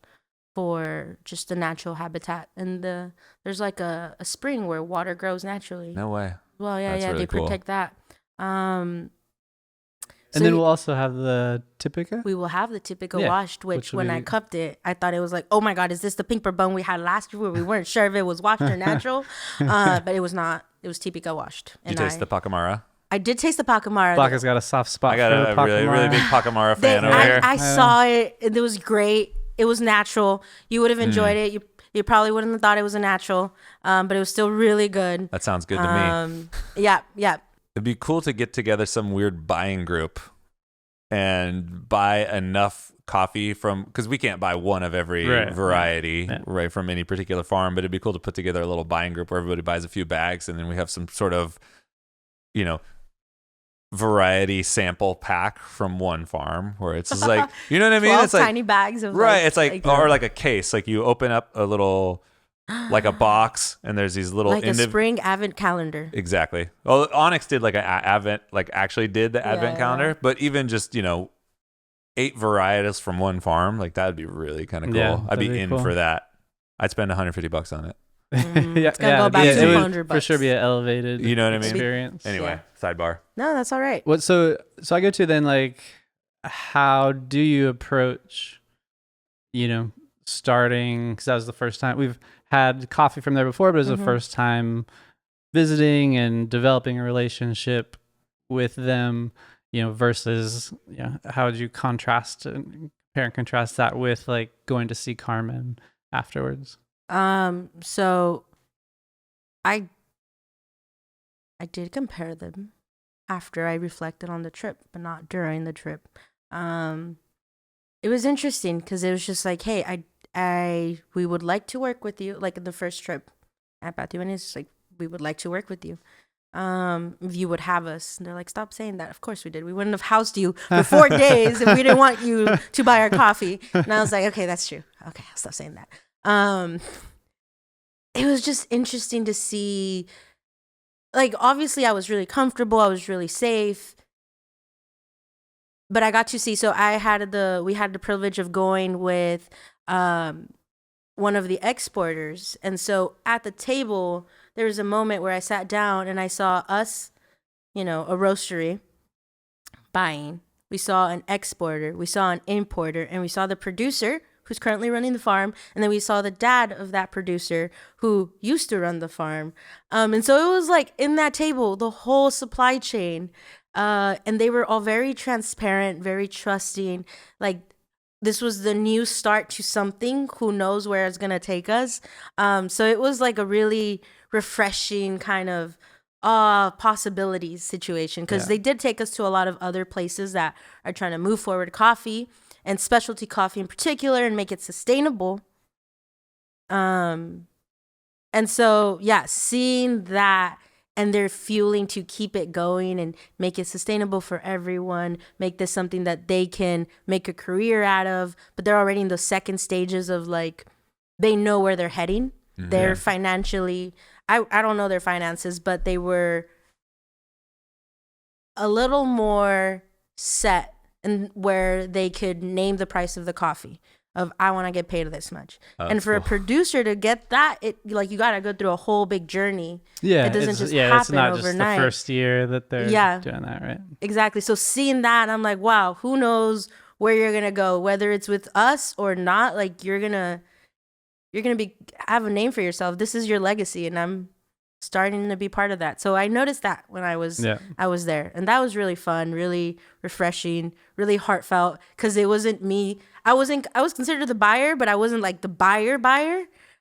for just the natural habitat. And there's like a spring where water grows naturally. No way. Well, That's really they cool. protect that. And then we'll also have the Typica. We will have the typical Yeah, washed, which which will when I be- cupped it, I thought it was like, oh my God, is this the pink bourbon we had last year where we weren't sure if it was washed or natural? But it was not. It was typica washed. Did you taste the Pacamara? I did taste the Pacamara. Blanca's got a soft spot I got for a the really, really Pacamara. big Pacamara fan over here. I saw it. It was great. It was natural. You would have enjoyed it. You probably wouldn't have thought it was a natural, but it was still really good. That sounds good to me. Yeah. It'd be cool to get together some weird buying group and buy enough coffee from, because we can't buy one of every variety right from any particular farm, but it'd be cool to put together a little buying group where everybody buys a few bags, and then we have some sort of, you know, variety sample pack from one farm where it's just like, you know what I mean? It's like tiny bags of it's like or like a case, like you open up a little, like a box, and there's these little like a spring advent calendar. Exactly. Well, Onyx did like an advent, like actually did the advent calendar, but even just, you know, 8 varieties from one farm, like that'd be really kind of cool. Yeah, I'd be in cool. for that. I'd spend $150 on it. It's gonna go back to $200 for sure be an elevated, you know what I mean, experience. Anyway, sidebar. No, that's all right. What so I go to then, like, how do you approach, you know, starting, because that was the first time we've had coffee from there before, but it was the first time visiting and developing a relationship with them, you know, versus, you know, how would you compare and contrast that with like going to see Carmen afterwards? So I did compare them after I reflected on the trip, but not during the trip. It was interesting because it was just like, hey, we would like to work with you. Like the first trip at Patio, and it's like, we would like to work with you. If you would have us. And they're like, stop saying that. Of course we did. We wouldn't have housed you for 4 days if we didn't want you to buy our coffee. And I was like, okay, that's true. Okay, I'll stop saying that. It was just interesting to see, like, obviously I was really comfortable. I was really safe. But I got to see, so we had the privilege of going with one of the exporters. And so at the table, there was a moment where I sat down and I saw us, you know, a roastery buying. We saw an exporter, we saw an importer, and we saw the producer who's currently running the farm. And then we saw the dad of that producer who used to run the farm. And so it was like in that table, the whole supply chain. And they were all very transparent, very trusting. Like, this was the new start to something. Who knows where it's going to take us? So it was like a really refreshing kind of possibilities situation, because they did take us to a lot of other places that are trying to move forward coffee and specialty coffee in particular and make it sustainable. And so, yeah, seeing that, and they're fueling to keep it going and make it sustainable for everyone, make this something that they can make a career out of. But they're already in the second stages of, like, they know where they're heading. They're financially, I don't know their finances, but they were a little more set and where they could name the price of the coffee. Of, I want to get paid this much. And for a producer to get that, it, like, you got to go through a whole big journey. Yeah. It doesn't just happen it's not overnight. Just the first year that they're doing that, right? Exactly. So seeing that, I'm like, wow, who knows where you're going to go, whether it's with us or not. Like, you're going to have a name for yourself. This is your legacy, and I'm starting to be part of that. So I noticed that when I was there, and that was really fun, really refreshing, really heartfelt, because it wasn't me. I was considered the buyer, but I wasn't like the buyer.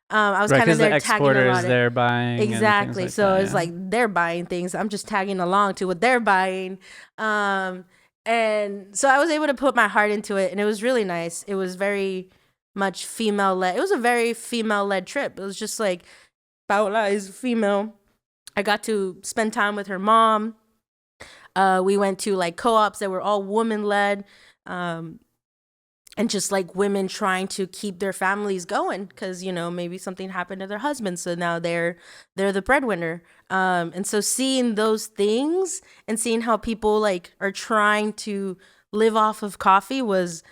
I was kind of there tagging along. They're buying exactly. Like so it's like they're buying things. I'm just tagging along to what they're buying. And so I was able to put my heart into it, and it was really nice. It was very much female led. It was a very female led trip. It was just like, Paola is female. I got to spend time with her mom. We went to like co-ops that were all woman led. And just like women trying to keep their families going because, you know, maybe something happened to their husband. So now they're the breadwinner. And so seeing those things and seeing how people like are trying to live off of coffee was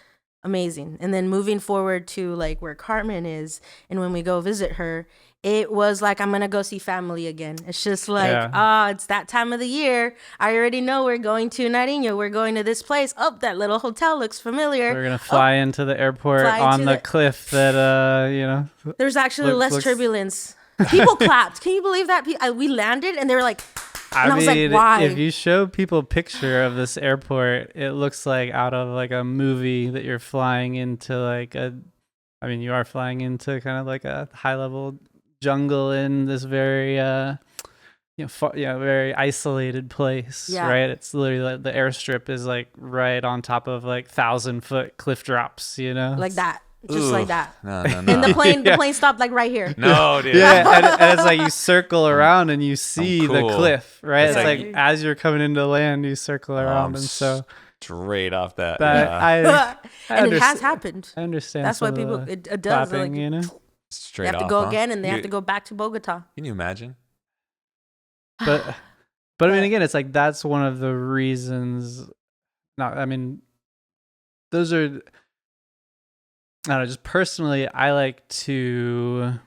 amazing. And then moving forward to like where Carmen is, and when we go visit her, it was like, I'm going to go see family again. It's just like, it's that time of the year. I already know we're going to Nariño. We're going to this place. Oh, that little hotel looks familiar. We're going to fly into the airport on the cliff that, you know. There's actually less turbulence. People clapped. Can you believe that? We landed and they were like, and I was like, why? If you show people a picture of this airport, it looks like out of like a movie that you're flying into like you are flying into kind of like a high level jungle in this very very isolated place, Yeah. right? It's literally like the airstrip is like right on top of like 1,000-foot cliff drops, Like that. Just Ooh. like that. No. And the plane stopped like right here. No, dude. Yeah, and it's like you circle around and you see the cool. cliff, right? It's It's like- like as you're coming into land, you circle around, I'm and so straight off that. that yeah. And it has happened. I understand. That's why some of people, the it does. clapping, Like, you know. Straight they have to off, go huh? again and they have to go back to Bogota. Can you imagine? But I mean, again, it's like that's one of the reasons. Not, I mean, those are. I don't know. Just personally, I like to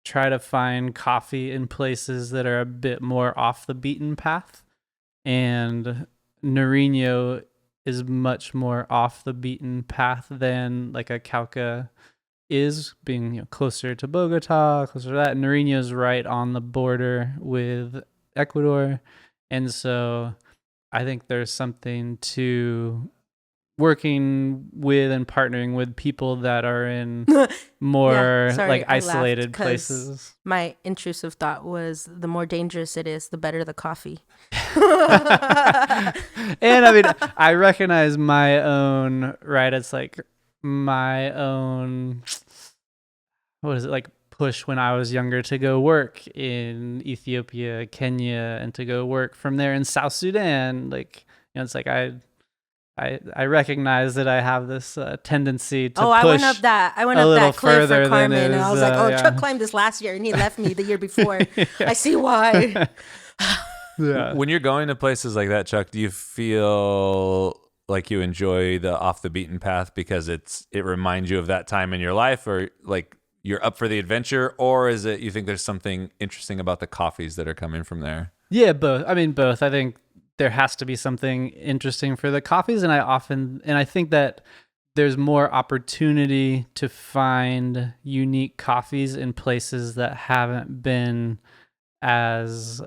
try to find coffee in places that are a bit more off the beaten path, and Nariño is much more off the beaten path than like a Cauca is, being closer to Bogota, closer to that. Nariño is right on the border with Ecuador, and so I think there's something to working with and partnering with people that are in more sorry, like I laughed isolated 'cause places. My intrusive thought was the more dangerous it is, the better the coffee. And I mean, I recognize my own, right? It's like my own, what is it, like push when I was younger to go work in Ethiopia, Kenya, and to go work from there in South Sudan. Like, it's like I recognize that I have this tendency to push. I went up that little cliff for further than Carmen, and I is, was like, "Oh, yeah. Chuck climbed this last year, and he left me the year before. I see why." Yeah. When you're going to places like that, Chuck, do you feel like you enjoy the off the beaten path because it reminds you of that time in your life, or like you're up for the adventure, or is it you think there's something interesting about the coffees that are coming from there? Yeah, both. I mean, both. I think there has to be something interesting for the coffees, and I think that there's more opportunity to find unique coffees in places that haven't been as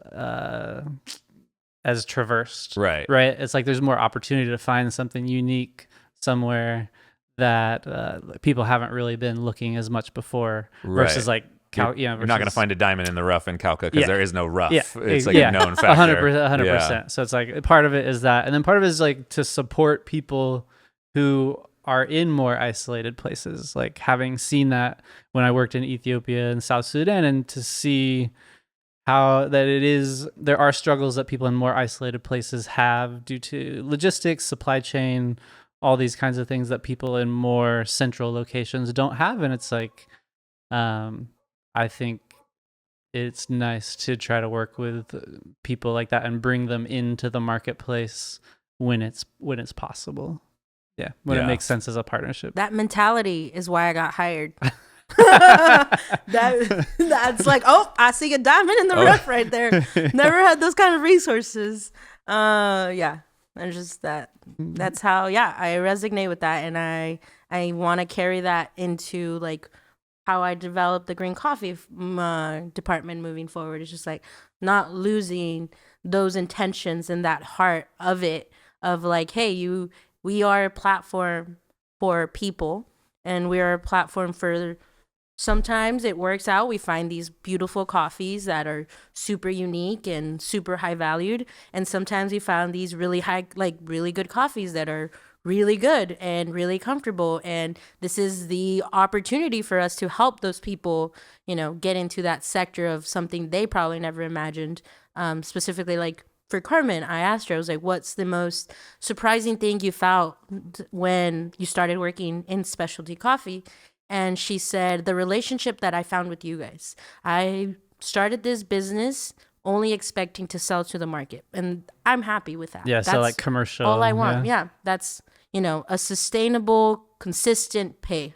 traversed. Right. It's like there's more opportunity to find something unique somewhere that people haven't really been looking as much before, versus like You're not going to find a diamond in the rough in Cauca because there is no rough. Yeah, It's like a known factor. 100%. Yeah. So it's like part of it is that, and then part of it is like to support people who are in more isolated places. Like having seen that when I worked in Ethiopia and South Sudan, and to see how that there are struggles that people in more isolated places have due to logistics, supply chain, all these kinds of things that people in more central locations don't have. And it's like, I think it's nice to try to work with people like that and bring them into the marketplace when it's possible. Yeah, when it makes sense as a partnership. That mentality is why I got hired. That's like, oh, I see a diamond in the rough right there. Never had those kind of resources. Yeah, and just that. That's how. Yeah, I resonate with that, and I want to carry that into like how I develop the green coffee department moving forward. It's just like not losing those intentions and that heart of it, of like, hey, we are a platform for people, and we are a platform for, sometimes it works out. We find these beautiful coffees that are super unique and super high valued. And sometimes we found these really high, like really good coffees that are really good and really comfortable. And this is the opportunity for us to help those people, get into that sector of something they probably never imagined. Specifically, like for Carmen, I asked her, I was like, what's the most surprising thing you felt when you started working in specialty coffee? And she said, the relationship that I found with you guys. I started this business only expecting to sell to the market, and I'm happy with that. Yeah, so like commercial. All I want. Yeah, that's, a sustainable, consistent pay.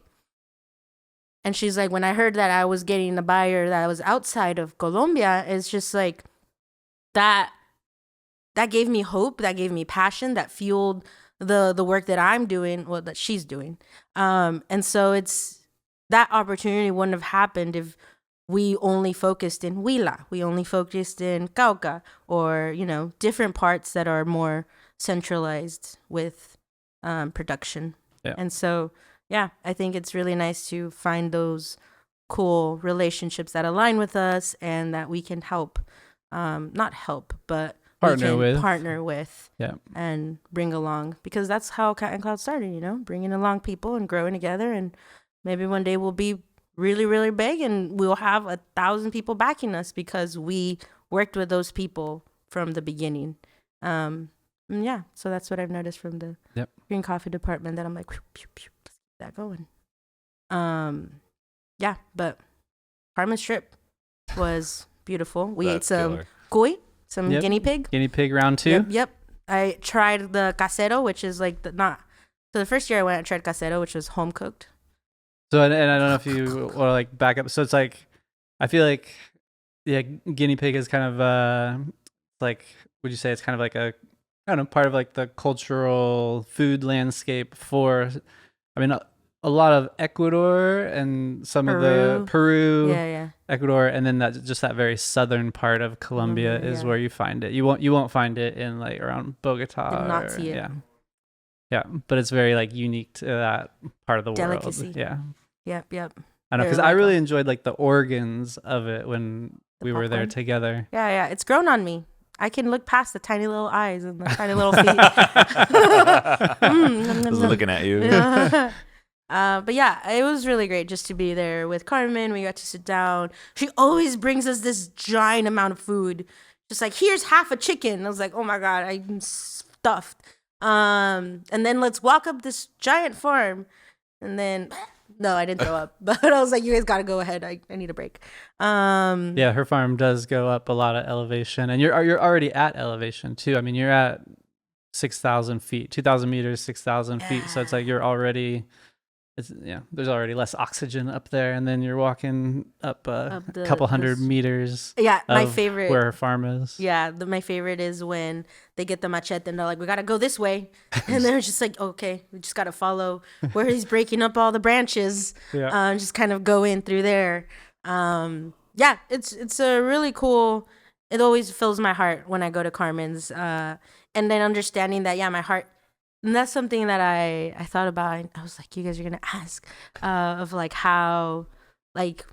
And she's like, when I heard that I was getting a buyer that was outside of Colombia, it's just like that gave me hope, that gave me passion, that fueled the work that I'm doing, well, that she's doing. And so that opportunity wouldn't have happened if we only focused in Huila, we only focused in Cauca, or, different parts that are more centralized with production. Yeah. And so, yeah, I think it's really nice to find those cool relationships that align with us and that we can help not help, but Partner we can with. partner with Yeah. and bring along, because that's how Cat and Cloud started, bringing along people and growing together. And maybe one day we'll be really, really big and we'll have 1,000 people backing us because we worked with those people from the beginning. Yeah, so that's what I've noticed from the green coffee department, that I'm like, pew, pew, pew, let's keep that going. Yeah, but Carmen's trip was beautiful. We ate some cuy, some guinea pig. Guinea pig round 2. Yep. I tried the casero, which is like so the first year I went, I tried casero, which was home cooked. So, and I don't know if you want to like back up. So it's like, I feel like, guinea pig is kind of like, would you say it's kind of like I don't know, part of like the cultural food landscape for, I mean, a lot of Ecuador and some of the Peru, Ecuador, and then that very southern part of Colombia is where you find it. You won't find it in like around Bogota. Did not see it. Yeah, but it's very like unique to that part of the Delicacy. world. Yeah. Yep. I know, because I really enjoyed like the organs of it when we were there together. Yeah. It's grown on me. I can look past the tiny little eyes and the tiny little feet. Just looking at you. Yeah. But yeah, it was really great just to be there with Carmen. We got to sit down. She always brings us this giant amount of food. Just like, here's half a chicken. I was like, oh my God, I'm stuffed. And then let's walk up this giant farm. And then, no, I didn't throw up. But I was like, you guys got to go ahead. I need a break. Yeah, her farm does go up a lot of elevation. And you're already at elevation too. I mean, you're at 6,000 feet, 2,000 meters, 6,000 feet. So it's like you're already... there's already less oxygen up there, and then you're walking up a couple hundred meters. Yeah, my favorite, where her farm is. Yeah, my favorite is when they get the machete and they're like, "We gotta go this way," and they're just like, "Okay, we just gotta follow where he's breaking up all the branches." Just kind of go in through there. Yeah, it's a really cool. It always fills my heart when I go to Carmen's, and then understanding that my heart. And that's something that I thought about. I was like, you guys are going to ask of like how, like,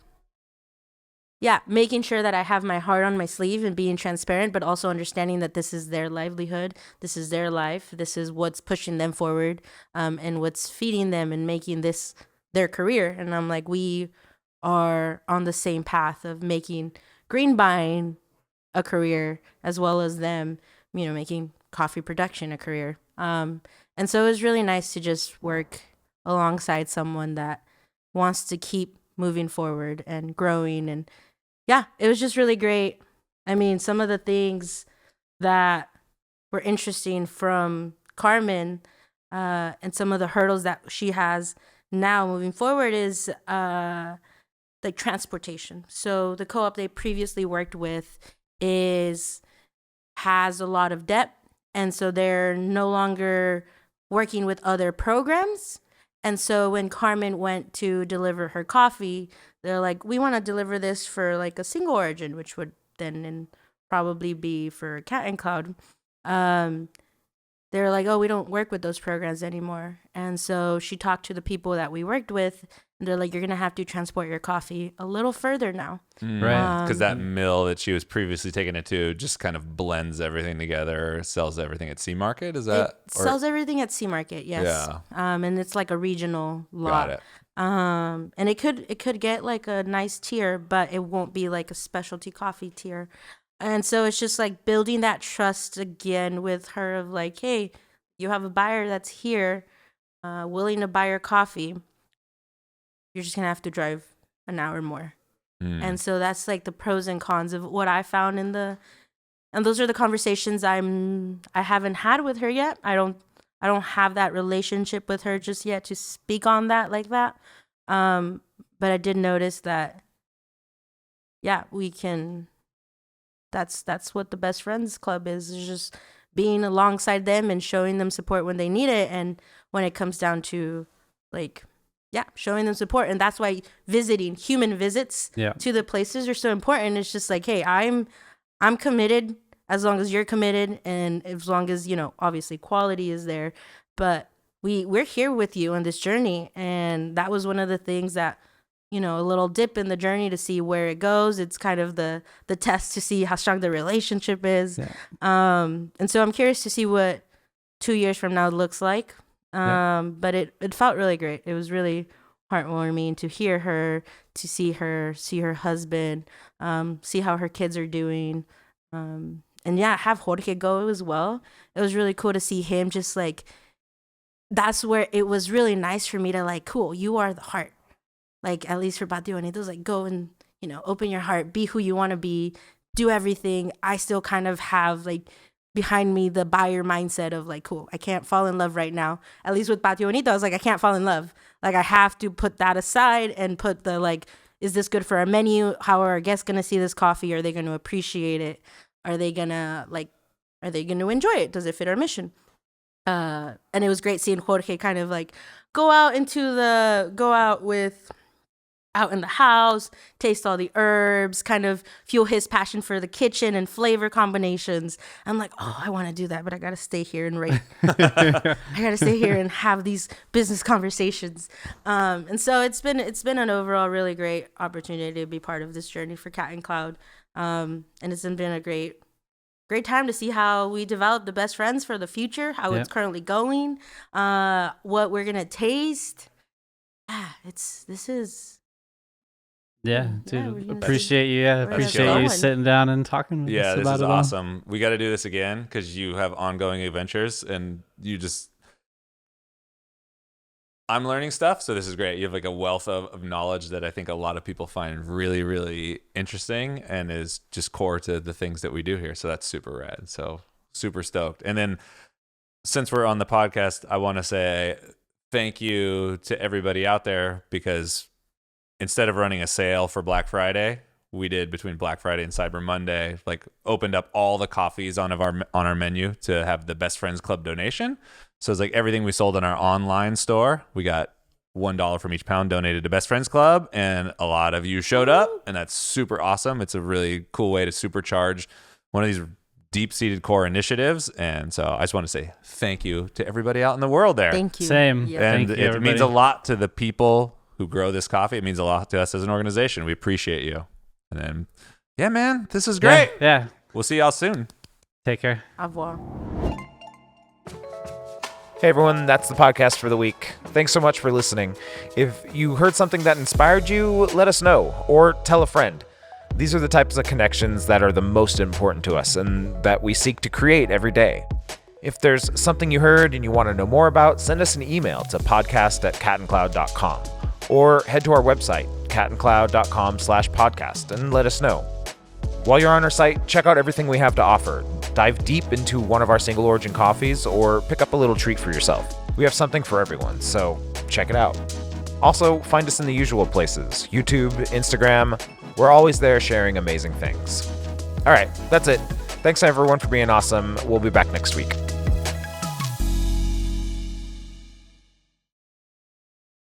making sure that I have my heart on my sleeve and being transparent, but also understanding that this is their livelihood. This is their life. This is what's pushing them forward, and what's feeding them and making this their career. And I'm like, we are on the same path of making green buying a career, as well as them, making coffee production a career. And so it was really nice to just work alongside someone that wants to keep moving forward and growing. And it was just really great. I mean, some of the things that were interesting from Carmen, and some of the hurdles that she has now moving forward is, like transportation. So the co-op they previously worked with has a lot of debt. And so they're no longer working with other programs. And so when Carmen went to deliver her coffee, they're like, we want to deliver this for like a single origin, which would then probably be for Cat and Cloud. They're like, oh, we don't work with those programs anymore. And so she talked to the people that we worked with, and they're like, you're going to have to transport your coffee a little further now. Right. Because that mill that she was previously taking it to just kind of blends everything together, sells everything at Sea Market. Is that? Sells everything at Sea Market, yes. Yeah. And it's like a regional lot. Got it. And it could get like a nice tier, but it won't be like a specialty coffee tier. And so it's just like building that trust again with her of like, hey, you have a buyer that's here, willing to buy your coffee. You're just going to have to drive an hour more. And so that's like the pros and cons of what I found and those are the conversations I haven't had with her yet. I don't have that relationship with her just yet to speak on that like that. But I did notice that, we can. That's what the Best Friends Club is just being alongside them and showing them support when they need it. And when it comes down to like, showing them support. And that's why visiting, human visits to the places are so important. It's just like, hey, I'm committed as long as you're committed. And as long as, obviously quality is there, but we're here with you on this journey. And that was one of the things that a little dip in the journey to see where it goes. It's kind of the test to see how strong the relationship is. Yeah. And so I'm curious to see what 2 years from now looks like. But it felt really great. It was really heartwarming to hear her, to see her husband, see how her kids are doing. And have Jorge go as well. It was really cool to see him just like, that's where it was really nice for me to like, cool, you are the heart. Like, at least for Patio Bonito, like, go and, open your heart, be who you want to be, do everything. I still kind of have, like, behind me the buyer mindset of, like, cool, I can't fall in love right now. At least with Patio Bonito, I was like, I can't fall in love. Like, I have to put that aside and put the, like, is this good for our menu? How are our guests going to see this coffee? Are they going to appreciate it? Are they going to enjoy it? Does it fit our mission? And it was great seeing Jorge kind of, like, go out in the house, taste all the herbs, kind of fuel his passion for the kitchen and flavor combinations. I'm like, oh, I want to do that, but I got to stay here and rate. I got to stay here and have these business conversations. And so it's been an overall really great opportunity to be part of this journey for Cat and Cloud. And it's been a great time to see how we develop the best friends for the future, how it's currently going, what we're going to taste. Dude, appreciate you. Yeah, appreciate you sitting down and talking with us about it. Yeah, this is awesome. We got to do this again because you have ongoing adventures and I'm learning stuff, so this is great. You have like a wealth of knowledge that I think a lot of people find really, really interesting and is just core to the things that we do here. So that's super rad. So super stoked. And then since we're on the podcast, I want to say thank you to everybody out there because instead of running a sale for Black Friday, we did between Black Friday and Cyber Monday, like opened up all the coffees on our menu to have the Best Friends Club donation. So it's like everything we sold in our online store, we got $1 from each pound donated to Best Friends Club, and a lot of you showed up, and that's super awesome. It's a really cool way to supercharge one of these deep-seated core initiatives, and so I just want to say thank you to everybody out in the world there. Thank you. Same. Yeah. And Thank you, it means a lot to the people who grow this coffee. It means a lot to us as an organization. We appreciate you. And then, yeah, man, this is great. Yeah. We'll see y'all soon. Take care. Au revoir. Hey everyone, that's the podcast for the week. Thanks so much for listening. If you heard something that inspired you, let us know, or tell a friend. These are the types of connections that are the most important to us and that we seek to create every day. If there's something you heard and you want to know more about, send us an email to podcast@catandcloud.com or head to our website, catandcloud.com/podcast, and let us know. While you're on our site, check out everything we have to offer. Dive deep into one of our single origin coffees or pick up a little treat for yourself. We have something for everyone, so check it out. Also, find us in the usual places, YouTube, Instagram. We're always there sharing amazing things. All right, that's it. Thanks everyone for being awesome. We'll be back next week.